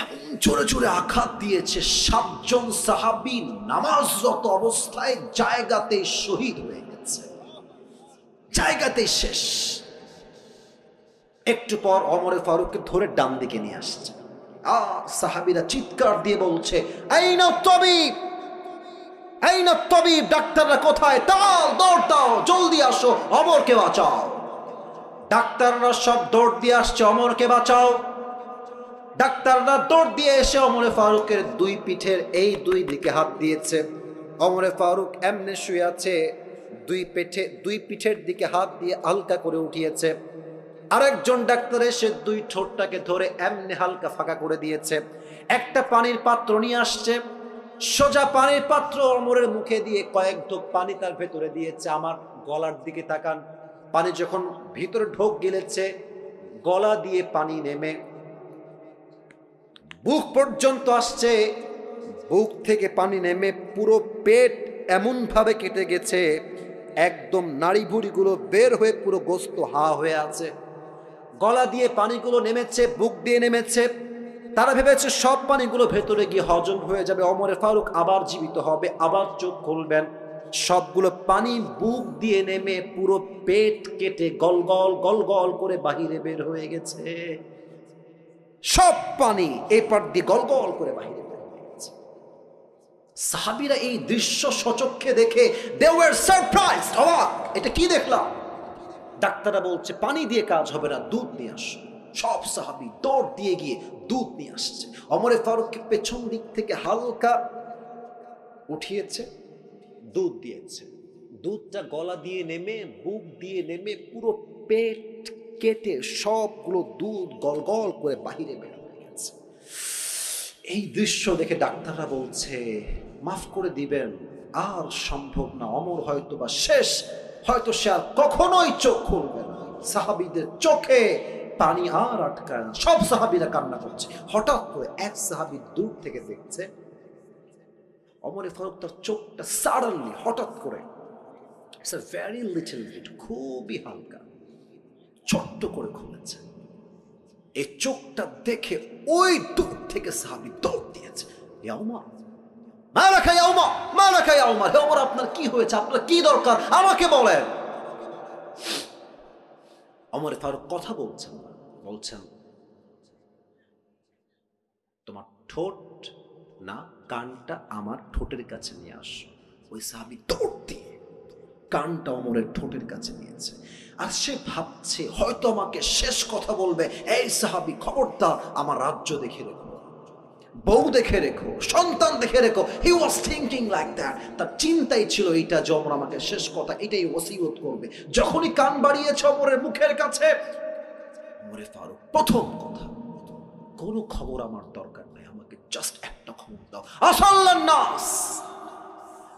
এমন জোরে জোরে আঘাত দিয়েছে। 7 জন সাহাবী নামাজরত অবস্থায় জায়গাতে শহীদ হয়ে গেছে, জায়গাতে শেষ। একটু পর ওমরে ফারুককে ধরে ডান দিকে নিয়ে আসছে, আর সাহাবীরা চিৎকার দিয়ে বলছে, আইনা তাবিব, আইনা তাবিব, ডাক্তাররা কোথায়? তাল, দৌড় দাও, জলদি আসো, অমরকে বাঁচাও। ডাক্তাররা সব দৌড় দিয়ে আসছে, অমরকে বাঁচাও। ডাক্তাররা দৌড় দিয়ে এসে ওমরে ফারুকের দুই পিঠের এই দুই দিকে হাত দিয়েছে। ওমরে ফারুক এমনে শুয়ে আছে, দুই পিঠের দিকে হাত দিয়ে হালকা করে উঠিয়েছে। আরেকজন ডাক্তার এসে দুই ঠোঁটটাকে ধরে এমনি হালকা ফাঁকা করে দিয়েছে। একটা পানির পাত্র নিয়ে আসছে, সোজা পানির পাত্র ওমরের মুখে দিয়ে কয়েক ঢোক পানি তার ভেতরে দিয়েছে। আমার গলার দিকে তাকান, পানি যখন ভিতরে ঢোক গিলেছে, গলা দিয়ে পানি নেমে বুক পর্যন্ত আসছে, বুক থেকে পানি নেমে পুরো পেট এমন ভাবে কেটে গেছে, একদম নাড়ি ভুঁড়িগুলো বের হয়ে পুরো গোস্ত হা হয়ে আছে। গলা দিয়ে পানিগুলো নেমেছে, বুক দিয়ে নেমেছে। তারা ভেবেছে সব পানিগুলো ভেতরে গিয়ে হজম হয়ে যাবে, ওমরে ফারুক আবার জীবিত হবে, আবার চোখ খুলবেন। সবগুলো পানি বুক দিয়ে নেমে পুরো পেট কেটে গলগল গলগল করে বাহিরে বের হয়ে গেছে। সব পানি এই পাট দিয়ে গলগল করে বাহিরে বের হয়ে গেছে। সাহাবীরা এই দৃশ্য সচক্ষে দেখে they were surprised, অবাক, এটা কি দেখলাম? ডাক্তাররা বলছে পানি দিয়ে কাজ হবে না, দুধ নিয়ে আসো। সব সাহাবী দৌড় দিয়ে গিয়ে দুধ নিয়ে আসছে। ওমরে ফারুককে পেছন দিক থেকে হালকা উঠিয়েছে, দুধ দিয়েছে, দুধটা গলা দিয়ে নেমে বুক দিয়ে নেমে পুরো পেট কেটে সবগুলো দুধ গল গল করে বাহিরে বের হয়ে গেছে। এই দৃশ্য দেখে ডাক্তাররা বলছে মাফ করে দিবেন, আর সম্ভব না, অমর হয়তো বা শেষ, হয়তো সে আর কখনোই চোখ খুলবে না। সাহাবীদের চোখে পানি আর আটকায় না, সব সাহাবীরা কান্না করছে। হঠাৎ করে এক সাহাবী দূর থেকে দেখছে ওমর ফারুক তার চোখটা সাডেনলি হঠাৎ করে ভেরি লিটল বিট, খুবই হালকা ছোট্ট করে খুলেছে। এই চোখটা দেখে ওই দূর থেকে সাহাবী দৌড় দিয়েছে, ইয়া ওমর মা লাকা ইয়া ওমর, মা লাকা ইয়া ওমর, হে ওমর আপনার কি হয়েছে, আপনার কি দরকার আমাকে বলেন। ওমর ফারুক কথা বলছেন না, বলছেন তোমার ঠোঁট না কানটা আমার ঠোঁটের কাছে নিয়ে আসো। ওই সাহাবী দৌড় দিয়ে কানটা ওমরের ঠোঁটের কাছে নিয়েছে। আর সে ভাবছে হয়তো আমাকে শেষ কথা বলবে, এই সাহাবী খবরদার আমার রাজ্য দেখে রেখো, বউ দেখে রেখো, সন্তান দেখে রেখো। হি ওয়াজ থিংকিং লাইক দ্যাট। তার চিন্তাই ছিল এইটা যে ওমর আমাকে শেষ কথা এটাই ওসিয়ত করবে। যখনই কান বাড়িয়েছে ওমরের মুখের কাছে, ওমরে ফারুক প্রথম কথা, কোনো খবর আমার দরকার নাই, আমাকে জাস্ট একটা খবর দাও। আসাল্লান নাস,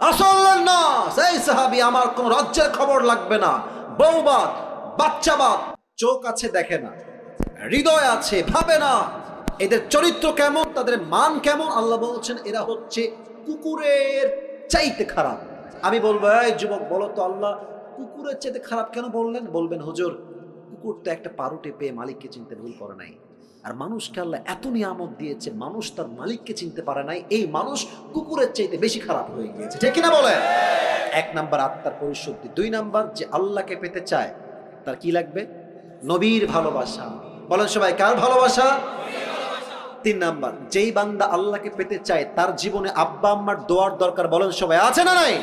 আসাল্লান নাস, এই সাহাবী আমার কোন রাজ্যের খবর লাগবে না, বউবাদ বাচ্চাবাদ, চোখ আছে দেখে না, হৃদয় আছে ভাবে না, এদের চরিত্র কেমন, তাদের মান কেমন, আল্লাহ বলছেন এরা হচ্ছে কুকুরের চাইতে খারাপ। আমি বলবো এই যুবক বলো তো আল্লাহ কুকুরের চাইতে খারাপ কেন বললেন? বলবেন হুজুর কুকুর তো একটা পারুটে পেয়ে মালিককে চিনতে ভুল করে নাই, আর মানুষকে আল্লাহ এত নিয়ামত দিয়েছে, মানুষ তার মালিককে চিনতে পারে নাই, এই মানুষ কুকুরের চাইতে বেশি খারাপ হয়ে গিয়েছে, ঠিক কিনা বলেন? এক নাম্বার আত্মার পরিশুদ্ধি, দুই নাম্বার যে আল্লাহকে পেতে চায় তার কি লাগবে? নবীর ভালোবাসা। বলেন সবাই কার ভালোবাসা? তিন নাম্বার যেই বান্দা আল্লাহকে পেতে চায় তার জীবনে আব্বা আম্মার দোয়ার দরকার, বলেন সবাই আছে না নাই?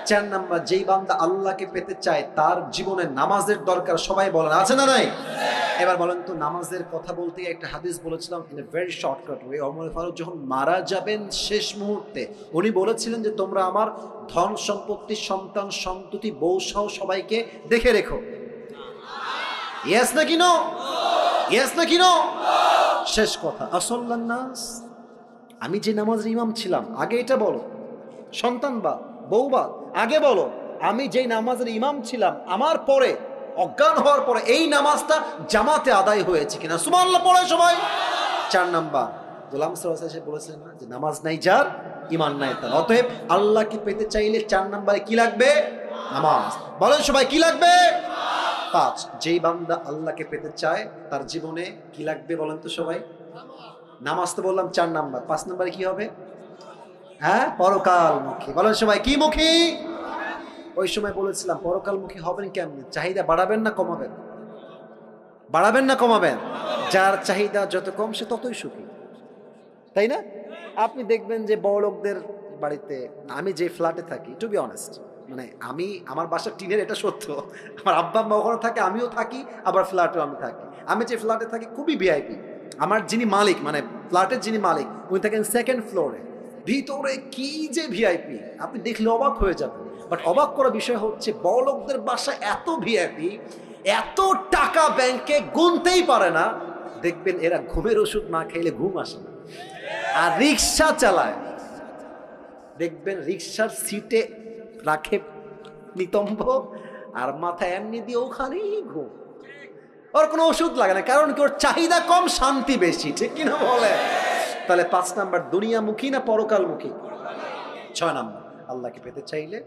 চার নাম্বার যেই বান্দা আল্লাহকে পেতে চায় তার জীবনে নামাজের দরকার, সবাই বলেন আছে না নাই? এবার বলেন তো নামাজের কথা বলতে একটা হাদিস বলেছিলাম in a very shortcut way. Omar Farooq যখন মারা যাবেন শেষ মুহূর্তে উনি বলেছিলেন যে তোমরা আমার ধন সম্পত্তি সন্তান সন্ততি বউ সহ সবাইকে দেখে রেখো। ইয়েস নাকি নো? ইয়েস নাকি নো? শেষ কথা আসাল্লান নাস, আমি যে নামাজের ইমাম ছিলাম আগে এটা বলো, সন্তান বা বউ বা আগে বলো, আমি যেই নামাজের ইমাম ছিলাম আমার পরে অজ্ঞান হওয়ার পরে এই নামাজটা জামাতে আদায় হয়েছে কিনা, সুবহানাল্লাহ পড়ে সবাই। চার নাম্বার গোলাম সাল্লাল্লাহু আলাইহি ওয়াসাল্লাম বলেছেন না যে নামাজ নাই যার ঈমান নাই তার। অতএব আল্লাহকে পেতে চাইলে চার নাম্বারে কি লাগবে? নামাজ। বলেন সবাই কি লাগবে? পাঁচ। যেই বান্দা আল্লাহকে পেতে চায় তার জীবনে কি লাগবে বলেন তো সবাই? নামাজ তো বললাম চার নাম্বার, পাঁচ নাম্বারে কি হবে? হ্যাঁ, পরকালমুখী। বলেন সবাই কি মুখী? ওই সময় বলেছিলাম পরকালমুখী হবেন কেমনি? চাহিদা বাড়াবেন না কমাবেন? বাড়াবেন না কমাবেন? যার চাহিদা যত কম সে ততই সুখী, তাই না? আপনি দেখবেন যে বড় লোকদের বাড়িতে, আমি যে ফ্ল্যাটে থাকি টু বি অনেস্ট, মানে আমি আমার বাসার টিনের এটা সত্য, আমার আব্বা আম্মা ওখানে থাকে আমিও থাকি, আবার ফ্ল্যাটেও আমি থাকি। আমি যে ফ্ল্যাটে থাকি খুবই ভিআইপি, আমার যিনি মালিক মানে ফ্ল্যাটের যিনি মালিক উনি থাকেন সেকেন্ড ফ্লোরে, ভিতরে কি যে ভিআইপি আপনি দেখলে অবাক হয়ে যাবেন। বাট অবাক করার বিষয় হচ্ছে বড় লোকদের বাসা এত ভিআইপি, এত টাকা ব্যাংকে গুনতেই পারে না, দেখবেন এরা ঘুমের ওষুধ না খাইলে ঘুম আসে না, আর রিক্সা চালায়, দেখবেন রিক্সার সিটে রাখে নিতম্ব আর মাথায় এমনি দিয়ে ওখানেই ঘুম, ওর কোনো ওষুধ লাগে না, কারণ কি ওর চাহিদা কম শান্তি বেশি, ঠিক কিনা বলে? তাহলে পাঁচ নাম্বার দুনিয়ামুখী না পরকালমুখী? ছয় নাম্বার আল্লাহকে পেতে চাইলে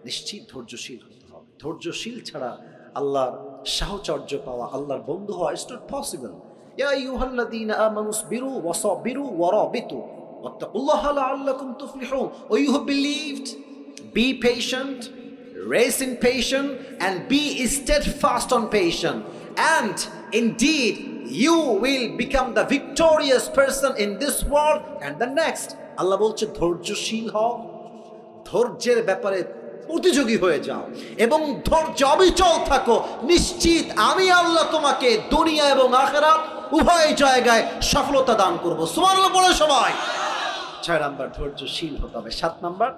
নিশ্চিত ধৈর্যশীল হতে হবে। ধৈর্যশীল ছাড়া আল্লাহর সাহচর্য পাওয়া, আল্লাহর বন্ধু হওয়া ইজ নট পসিবল। ইয়া আইয়ুহাল্লাযীনা আমানু সবিরু ওয়া সাবিরু ওয়া রাবিতু ওয়াত্তাকুল্লাহা লাআল্লাকুম তুফলিহুন। O you have believed, be patient, raise in patience and be steadfast on patience, and indeed you will become the victorious person in this world and the next. আল্লাহ বলছে ধৈর্যশীল হও, ধৈর্যের ব্যাপারে প্রতিযোগী হয়ে যাও এবং ধৈর্য অবিচল থাকো, নিশ্চিত আমি আল্লাহ তোমাকে দুনিয়া এবং আখিরাত উভয় জায়গায় সফলতা দান করব। সুবহানাল্লাহ বলে সবাই। ছয় নাম্বার ধৈর্যশীল হতে হবে। সাত নাম্বার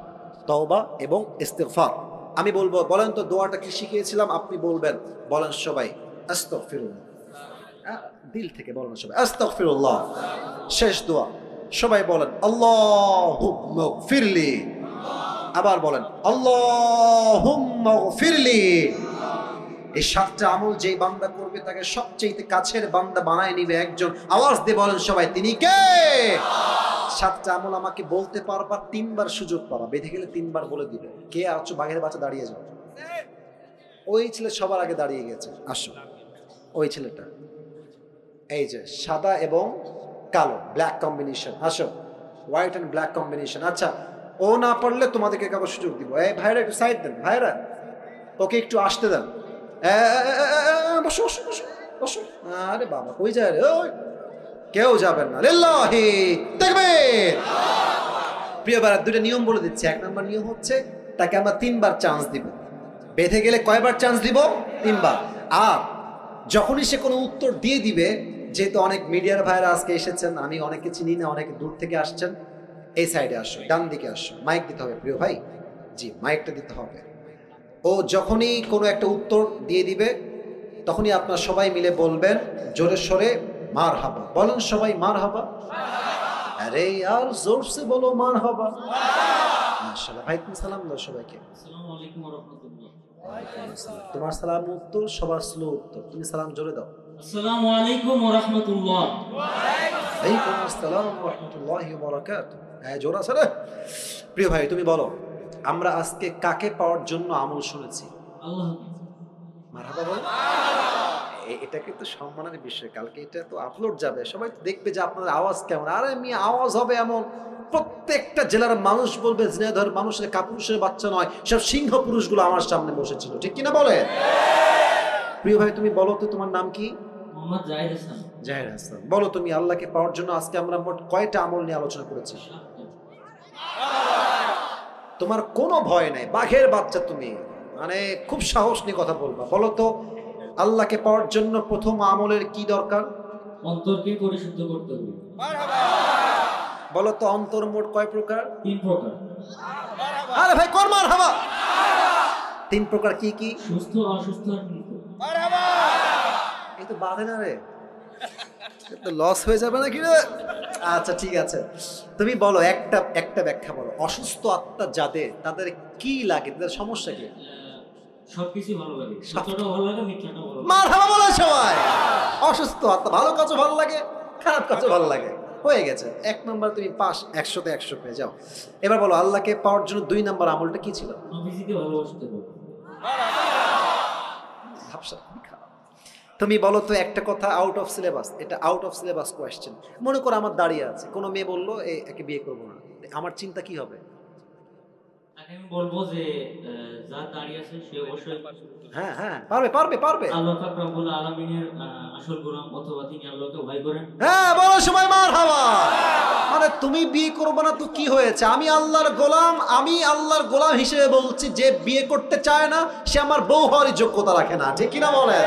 তওবা এবং ইস্তিগফার। আমি বলবো, বলেন তো দোয়াটা কি শিখিয়েছিলাম, আপনি বলবেন, বলেন সবাই আস্তাগফিরুল্লাহ। দিল থেকে বলেন সবাই আস্তাগফিরুল্লাহ। শেষ দোয়া সবাই বলেন আল্লাহুম্মা গফিরলি। আবার বলেন আল্লাহুম্মা গফিরলি। এই 7টা আমল যেই বান্দা করবে তাকে সবচেয়ে কাছের বান্দা বানায় নিবে একজন। আওয়াজ দিয়ে বলেন সবাই, তিনি কে? 7টা আমল আমাকে বলতে পারবা, 3বার সুযোগ পাবা, বেঁধে গেলে 3বার বলে দিবে। কে আছো? বাঘের বাচ্চা দাঁড়িয়ে যাও। ওই ছেলে সবার আগে দাঁড়িয়ে গেছে, আসো। ওই ছেলেটা, এই যে সাদা এবং কালো, ব্ল্যাক কম্বিনেশন, আসো। White and black combination. আচ্ছা, ও না পারলে তোমাদেরকে কাগজ সুযোগ দিব। এই ভাইরা একটু সাইড দেন, ভাইরা ওকে একটু আসতে দেন। বসো বসো বসো বসো। আরে বাবা কই যায় রে? ওই কেউ যাবেন না। লিল্লাহি তাকবীর। প্রিয় ভাইরা, দুটো নিয়ম বলে দিচ্ছি। 1 নম্বর নিয়ম হচ্ছে তাকে আমরা 3বার চান্স দিব। বেঁধে গেলে কয়বার চান্স দিব? 3বার। আর যখনই সে কোনো উত্তর দিয়ে দিবে, যেহেতু অনেক মিডিয়ার ভাইরা আজকে এসেছেন, আমি অনেকে চিনি না, অনেকে দূর থেকে আসছেন, এই সাইডে আসো, ডান দিকে আসো। মাইক দিতে হবে প্রিয় ভাই, জি মাইকটা দিতে হবে। ও যখনই কোনো একটা উত্তর দিয়ে দিবে, তখনই আপনারা সবাই মিলে বলবেন জোরে সোরে মারহাবা। বলেন সবাই মারহাবা। আরে ইয়ার জোরসে বলো মারহাবা। মাশাআল্লাহ। ভাই তুমি সালাম দাও সবাইকে। আসসালামু আলাইকুম ওয়া রাহমাতুল্লাহ। তোমার সালাম উত্তর, সবার স্লো উত্তর। তুমি সালাম জোরে দাও। আসসালামু আলাইকুম ওয়া রাহমাতুল্লাহ। ওয়ালাইকুম আসসালাম ওয়া রাহমাতুল্লাহি ওয়া বারাকাতুহু। হ্যাঁ জোরে আছে রে। প্রিয় ভাই তুমি বলো, আমরা আজকে কাকে পাওয়ার জন্য আমল শুনেছি? আল্লাহ। মারহাবা বল। এটা কিন্তু সম্মানের বিষয়। কালকে এটা তো আপলোড যাবে, সবাই তো দেখবে যে আপনার আওয়াজ কেমন। আরে আমি আওয়াজ হবে এমন, প্রত্যেকটা জেলার মানুষ বলবে ঝিনাইদহের মানুষের কাপুরুষের বাচ্চা নয়, সব সিংহ পুরুষগুলো আমার সামনে বসেছিল, ঠিক কিনা বলে? প্রিয় ভাই তুমি বলো তো, তোমার নাম কি? মোহাম্মদ জাহিদ হাসান। জাহিদ হাসান। বলো তুমি, আল্লাহকে পাওয়ার জন্য আজকে আমরা মোট কয়টা আমল নিয়ে আলোচনা করেছি? তোমার কোনো ভয় নাই, বাঘের বাচ্চা তুমি, মানে খুব সাহস নিয়ে কথা বলবা। বলো তো, আল্লাহকে পাওয়ার জন্য প্রথম আমলের কি দরকার? অন্তরকে পরিশুদ্ধ করতে হবে। বলো তো, অন্তর মোট কয় প্রকার? 3 প্রকার। আরে ভাই কর মারহাবা। 3 প্রকার কি কি? সুস্থ, অসুস্থ আর মৃত। এই তো বাধে না রে, তো লস হয়ে যাবে না কি রে? আচ্ছা ঠিক আছে, তুমি বলো একটা ব্যাখ্যা বলো। অসুস্থ আত্মা যাদের, তাদের কি লাগে, তাদের সমস্যা কি? সবকিছু ভালো লাগে, সত্যটাও ভালো লাগে, মিথ্যাটাও ভালো লাগে। মারহাবা বলো সবাই। অসুস্থ আত্মা, ভালো কাজও ভালো লাগে, খারাপ কাজও ভালো লাগে। হয়ে গেছে, 1 নম্বর তুমি পাস, 100তে 100 পেয়ে যাও। এবার বলো, আল্লাহকে পাওয়ার জন্য 2 নম্বর আমলটা কি ছিল? নবীজিকে ভালোবাসতে হবে। ভাবসা খারাপ। তুমি বলো তো একটা কথা, আউট অফ সিলেবাস, এটা আউট অফ সিলেবাস কোয়েশ্চেন। মনে করো আমার দাঁড়িয়ে আছে, কোনো মেয়ে বললো একে বিয়ে করবো না, আমার চিন্তা কি হবে? তাকে আমি বলবো যে যার দাঁড়িয়ে আছে সে অবশ্যই হ্যাঁ হ্যাঁ পারবে পারবে পারবে। আল্লাহ পাক রব্বুল আলামিনের আসল গোলাম, অথবা তিনি আল্লাহকে ভয় করেন। হ্যাঁ বলো সবাই মারহাবা। মানে তুমি বিয়ে করবে না তো কি হয়েছে? আমি আল্লাহর গোলাম, আমি আল্লাহর গোলাম হিসেবে বলছি, যে বিয়ে করতে চায় না সে আমার বউ হওয়ারই যোগ্যতা রাখে না, ঠিক কিনা বলেন?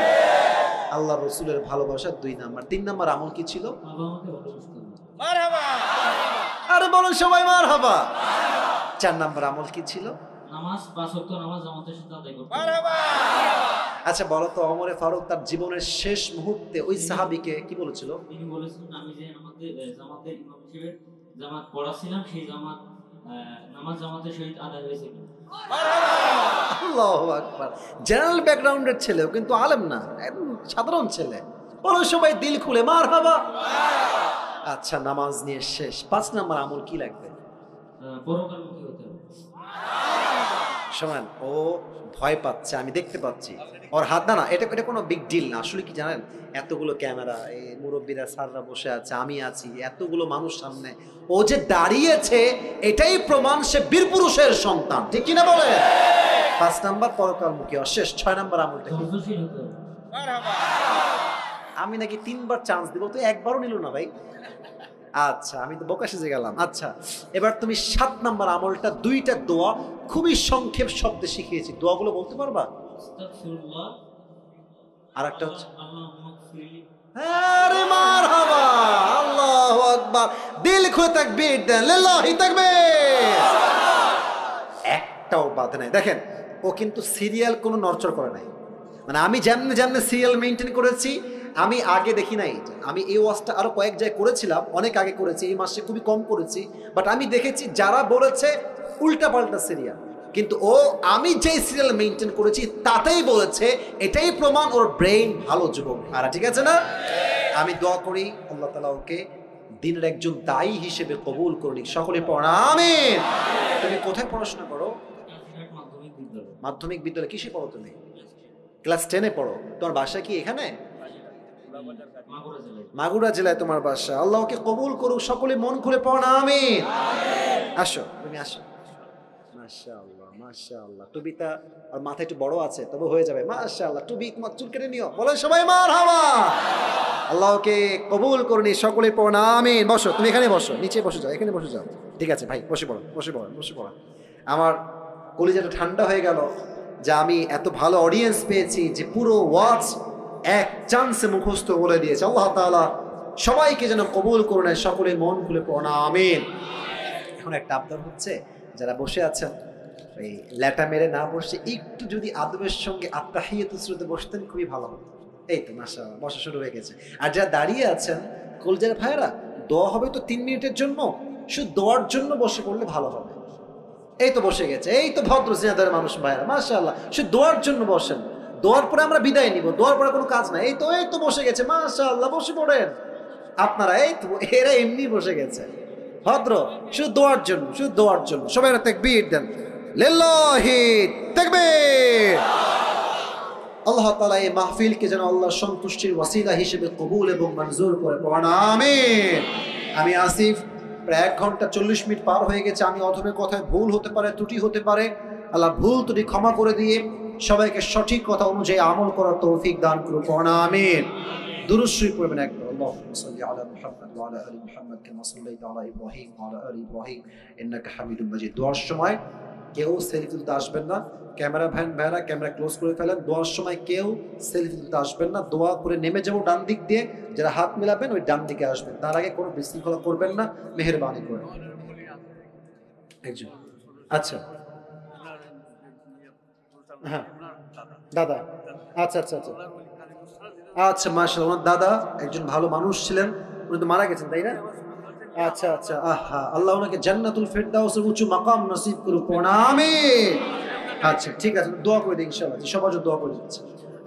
আল্লাহ রসুলের ভালোবাসা 2 নাম্বার। 3 নাম্বার আমল কি ছিল? বাবা আমাকে ভালোবাসতে হবে। মারহাবা। আরে বলুন সবাই মারহাবা। 4 নাম্বার আমল কি ছিল? নামাজ, 5 ওয়াক্ত নামাজ জামাতের সাথে আদায় করতে হবে। মারহাবা। আচ্ছা বলো তো, ওমর ফারুক তার জীবনের শেষ মুহূর্তে ওই সাহাবীকে কি বলেছিল? তিনি বলেছেন, আমি যে জামাতের ইমাম হিসেবে জামাত পড়াছিলাম, সেই নামাজ জামাতের সহিত আদায় হয়েছে কিনা। আল্লাহু আকবার। জেনারেল ব্যাকগ্রাউন্ডের ছেলেও কিন্তু আলেম না, একদম সাধারণ ছেলে। বলো সবাই দিল খুলে মারহাবা। আচ্ছা নামাজ নিয়ে শেষ। 5 নাম্বার আমল কি লাগবে? পরকালমুখী হতে হবে। সমান ও ভয় পাচ্ছে, আমি দেখতে পাচ্ছি ওর হাত। না এটা কোনো বিগ ডিল না। আসলে কি জানেন, এতগুলো ক্যামেরা, এই মুরব্বীরা স্যাররা বসে আছে, আমি আছি, এতগুলো মানুষ সামনে, ও যে দাঁড়িয়েছে এটাই প্রমাণ সে বীর পুরুষের সন্তান, ঠিক কিনা বলে? 5 নাম্বার পরকালমুখী শেষ। 6 নাম্বার আমলটা কি? ধৈর্যশীল হতে হবে। আমি নাকি 3বার চান্স দিব, তো একবারও নিল না ভাই। আচ্ছা আমি তো বোকা সেজে গেলাম। আচ্ছা এবার তুমি 7 নাম্বার আমলটা, 2টা দোয়া খুবই সংক্ষেপ শব্দে শিখিয়েছি, দোয়াগুলো বলতে পারবা? আস্তাগফিরুল্লাহ। আর একটা হচ্ছে আল্লাহুম্মা গফিরলি। আরে মারহাবা, আল্লাহু আকবার। দিল খুলে তাকবীর দেন, লিল্লাহি তাকবীর। একটাও বাধে নাই। দেখেন ও কিন্তু সিরিয়াল কোনো নড়চড় করে নাই, মানে আমি যেমনি যেমনি সিরিয়াল মেনটেন করেছি, আমি আগে দেখি নাই। আমি এই ওয়াজটা আরো কয়েক জায়গায় করেছিলাম, অনেক আগে করেছি, এই মাসে খুবই কম করেছি, বাট আমি দেখেছি যারা বলেছে উল্টা পাল্টা সিরিয়াল, কিন্তু ও আমি যেই সিরিয়াল মেনটেন করেছি তাতেই বলেছে, এটাই প্রমাণ ওর ব্রেইন ভালো যুবক। আর ঠিক আছে না? আমি দোয়া করি আল্লাহ তাআলা ওকে দিনের একজন দায়ী হিসেবে কবুল করুন। সকলে পড়া আমিন। তুমি কোথায় পড়াশোনা করো? মাধ্যমিক বিদ্যালয়। মাধ্যমিক বিদ্যালয় কিসে পড়ো তুমি? ক্লাস 10-এ পড়ো। তোমার বাসা কি এখানে? মাগুরা জেলায় তোমার বাসা। আল্লাহ ওকে কবুল করুক। সকলে মন খুলে পড়া আমিন। আসো, তুমি আসো। মাশাআল্লাহ মাশাআল্লাহ। টুবিটা আর মাথা একটু বড় আছে, তবে হয়ে যাবে। মাশাআল্লাহ। টুবি তোমার চুল কেটে নিও, বলেন সবাই মারহাবা। আল্লাহ ওকে কবুল করুন। সকলে পড়া আমিন। বসো, তুমি এখানে বসো, নিচে বসে যাও, এখানে বসে যাও। ঠিক আছে ভাই, বসে পড়ো, বসে পড়ো, বসে পড়ো। আমার কলিজাটা ঠান্ডা হয়ে গেল যে আমি এত ভালো অডিয়েন্স পেয়েছি যে পুরো ওয়াজ এক চান্সে মুখস্থ বলে দিয়েছে। আল্লাহ তাআলা সবাইকে যেন কবুল করুন। সকলে মন খুলে পড়া আমিন। এখন একটা আবদার হচ্ছে, যারা বসে আছেন এই ল্যাটা মেরে না বসে একটু যদি আদবের সঙ্গে আত্তাহিয়াতুস সুরতে বসতেন খুবই ভালো হতো। এই তো মাশাআল্লাহ, বসা শুরু হয়ে গেছে। আর যারা দাঁড়িয়ে আছেন কলজার ভাইরা, দোয়া হবে তো 3 মিনিটের জন্য, শুধু দোয়ার জন্য বসে পড়লে ভালো হবে। এই তো বসে গেছে, এই তো ভদ্র সিনাদার মানুষ ভাইরা, মাশাআল্লাহ। শুধু দোয়ার জন্য বসেন, দোয়ার পরে আমরা বিদায় নিব, দোয়ার পরে কোনো কাজ নাই। এই তো বসে গেছে, মাশাআল্লাহ, বসে পড়েন আপনারা। এই তো এরা এমনি বসে গেছে ভদ্র, শুধু দোয়ার জন্য, শুধু দোয়ার জন্য। সবাই তাকবীর দেন, লিল্লাহি তাকবীর। আল্লাহ তাআলা এই মাহফিলকে যেন আল্লাহর সন্তুষ্টির ওয়াসিলা হিসেবে কবুল এবং মঞ্জুর করে পড়ান আমিন। আমি আসিফ, প্রায় 1 ঘন্টা 40 মিনিট পার হয়ে গেছে। আমি অধমে কথায় ভুল হতে পারে, ত্রুটি হতে পারে, আল্লাহ ভুল ত্রুটি ক্ষমা করে দিয়ে সবাইকে সঠিক কথা অনুযায়ী আমল করার তৌফিক দান করুন। পড়ান আমিন। দুরূদ শরীফ পড়বেন একবার। আল্লাহুম্মা সাল্লি আলা মুহাম্মাদ ওয়া আলা আলি মুহাম্মাদ কামা সাল্লাইতা আলা ইব্রাহিম ওয়া আলা আলি ইব্রাহিম ইন্নাকা হামিদুম মাজিদ। দোয়ার সময় কেউ সেলফি তুলতে আসবেন না। ক্যামেরা ভাইরা ক্যামেরা ক্লোজ করে ফেলেন। দোয়ার সময় কেউ সেলফি তুলতে আসবেন না। দোয়া করে নেমে যাবো ডান দিক দিয়ে, যারা হাত মিলাবেন ওই ডান দিকে আসবেন। তার আগে কোনো বিশৃঙ্খলা করবেন না, মেহেরবানি করে। একজন আচ্ছা, হ্যাঁ দাদা, আচ্ছা আচ্ছা আচ্ছা আচ্ছা, মাশাআল্লাহ। ওনার দাদা একজন ভালো মানুষ ছিলেন, উনি তো মারা গেছেন, তাই না? আচ্ছা আচ্ছা, আহা, আল্লাহ ওনাকে জান্নাতুল ফেরদাউসের উঁচু মাকাম নসিব করুক। আমিন। আচ্ছা ঠিক আছে, দোয়া করে দিই ইনশাআল্লাহ। সবার জন্য দোয়া করে দিচ্ছি।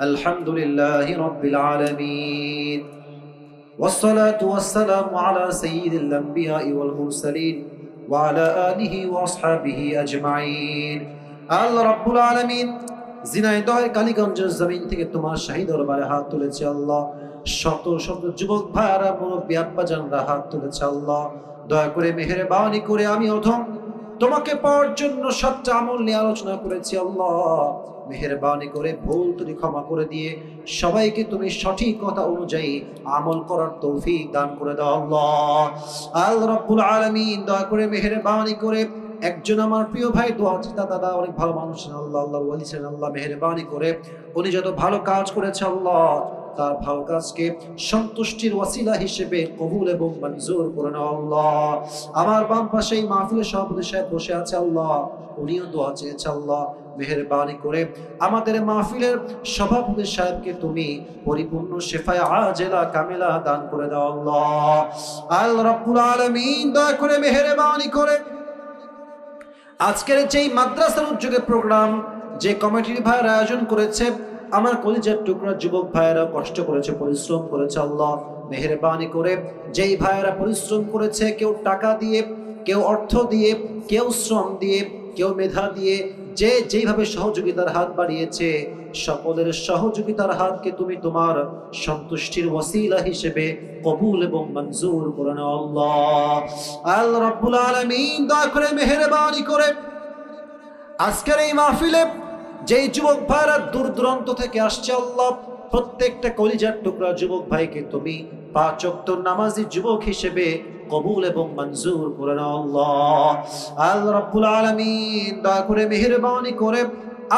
আলহামদুলিল্লাহি রাব্বিল আলামিন ওয়াসসালাতু ওয়াসসালামু আলা সাইয়্যিদিল আমবিয়াই ওয়াল মুরসালিন ওয়া আলা আলিহি ওয়া আসহাবিহি আজমাইন। আল্লাহ রাব্বুল আলামিন ঝিনাইদহের কালীগঞ্জের জমিন থেকে তোমার শাহী দরবারে হাত তুলেছে আল্লাহ। শত শত যুবক ভাইরা, মুরব্বী আব্বাজানরা হাত তুলেছে আল্লাহ। দয়া করে মেহেরবানি করে আমি অধম তোমাকে পাওয়ার জন্য 7টা আমল নিয়ে আলোচনা করেছি আল্লাহ। মেহেরবানি করে ভুল ত্রুটি ক্ষমা করে দিয়ে সবাইকে তুমি সঠিক কথা অনুযায়ী আমল করার তৌফিক দান করে দাও আল্লাহ। আল্লাহ রাব্বুল আলামিন দয়া করে মেহেরবানি করে একজন আমার প্রিয় ভাই দোয়া চিন্তা দাদা, অনেক ভালো মানুষ আল্লাহ, আল্লাহর ওয়ালি ছিলেন আল্লাহ। মেহেরবানি করে উনি যত ভালো কাজ করেছে আল্লাহ, তার ভালো কাজকে সন্তুষ্টির ওয়াসিলা হিসেবে কবুল এবং মঞ্জুর করে নাও আল্লাহ। আমার বাম পাশে এই মাহফিলের সভাপতি সাহেব বসে আছে আল্লাহ, উনিও দোয়া চেয়েছে আল্লাহ। মেহেরবানি করে আমাদের মাহফিলের সভাপতি সাহেবকে তুমি পরিপূর্ণ শেফায়ে আজেলা কামেলা দান করে দাও আল্লাহ। আল্লাহ রাব্বুল আলামিন দয়া করে মেহেরবানি করে আজকের যেই মাদ্রাসার উদ্যোগে প্রোগ্রাম, যে কমিটির ভাইয়ের আয়োজন করেছে, আমার কলিজার টুকরা যুবক ভাইয়েরা কষ্ট করেছে, পরিশ্রম করেছে আল্লাহ। মেহেরবানি করে যেই ভাইয়েরা পরিশ্রম করেছে, কেউ টাকা দিয়ে, কেউ অর্থ দিয়ে, কেউ শ্রম দিয়ে, কেউ মেধা দিয়ে, যে যেইভাবে সহযোগিতার হাত বাড়িয়েছে, সকলের সহযোগিতার হাতকে তুমি তোমার সন্তুষ্টির ওয়াসিলা হিসেবে কবুল এবং মঞ্জুর করে নাও আল্লাহ। আল্লাহ রাব্বুল আলামিন দয়া করে মেহেরবানি করে আজকের এই মাহফিলে যেই যুবক ভাইরা দূর দূরান্ত থেকে আসছে আল্লাহ, প্রত্যেকটা কলিজার টুকরা যুবক ভাইকে তুমি 5 ওয়াক্ত নামাজি যুবক হিসেবে কবুল এবং মঞ্জুর করে নাও আল্লাহ। আল্লাহ রাব্বুল আলামিন দয়া করে মেহেরবানি করে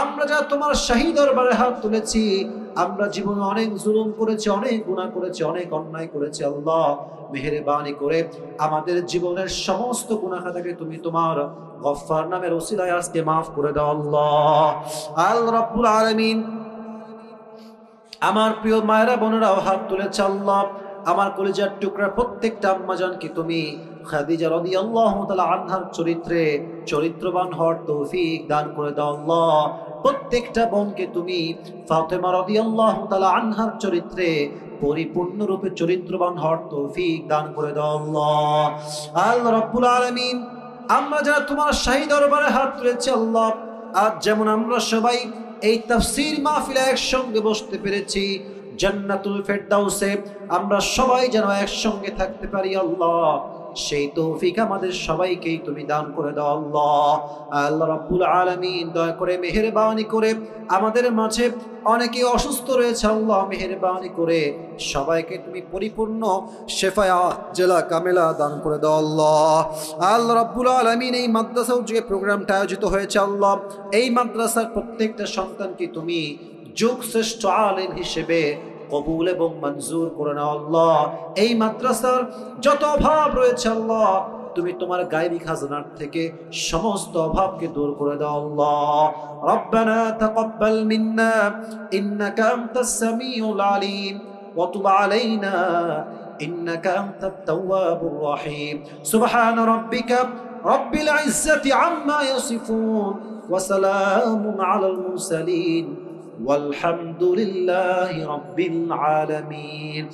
আমরা যা তোমার শাহী দরবারে হাত তুলেছি, আমরা জীবনে অনেক জুলুম করেছি, অনেক গুনাহ করেছি, অনেক অন্যায় করেছি। আল্লাহ মেহেরবানি করে আমাদের জীবনের সমস্ত গুনাহ খাতাকে তুমি তোমার গফফার নামের ওসিলায় আজকে মাফ করে দাও আল্লাহ। আল্লাহ রাব্বুল আলামিন, আমার প্রিয় মায়েরা বোনেরাও হাত তুলেছে আল্লাহ। আমার কলিজার টুকরা প্রত্যেকটা আম্মাজানকে তুমি খাদিজা রাদিয়াল্লাহু তাআলা আনহার চরিত্রে চরিত্রবান হওয়ার তৌফিক দান করে দাও আল্লাহ। প্রত্যেকটা বোনকে তুমি ফাতেমা রাদিয়াল্লাহু তাআলা আনহার চরিত্রে পরিপূর্ণরূপে চরিত্রবান হওয়ার তৌফিক দান করে দাও আল্লাহ। আল্লাহ রাব্বুল আলামিন, আমরা যারা তোমার শাহী দরবারে হাত তুলেছি আল্লাহ, আজ যেমন আমরা সবাই এই তাফসীর মাহফিলে একসঙ্গে বসতে পেরেছি, জান্নাতুল ফেরদাউসে আমরা সবাই যেন একসঙ্গে থাকতে পারি আল্লাহ, সেই তৌফিক আমাদের সবাইকেই তুমি দান করে দাও আল্লাহ। আল্লাহ রাব্বুল আলামিন, দয়া করে মেহেরবানি করে আমাদের মাঝে অনেকে অসুস্থ রয়েছে আল্লাহ, মেহেরবানি করে সবাইকে তুমি পরিপূর্ণ শেফায়া জেলা কামেলা দান করে দাও আল্লাহ। আল্লাহ রাব্বুল আলামিন, এই মাদ্রাসার যে প্রোগ্রামটা আয়োজিত হয়েছে আল্লাহ, এই মাদ্রাসার প্রত্যেকটা সন্তানকে তুমি যুগ শ্রেষ্ঠ আলেম হিসেবে কবুল এবং মঞ্জুর করে নাও আল্লাহ। এই মাদ্রাসার যত অভাব রয়েছে আল্লাহ, তুমি তোমার গায়বী খাজানার থেকে সমস্ত অভাবকে দূর করে দাও আল্লাহ। রব্বানা তাকাব্বাল মিন্না ইন্নাকা আনতাস সামিউল আলিম ওয়া তুব আলাইনা ইন্নাকা আনতাত তাওয়াবুর রহিম। সুবহান রাব্বিকা রাব্বিল ইজ্জাতি আম্মা ইয়াসিফুন ওয়া সালামুন আলাল মুরসালিন والحمد لله رب العالمين।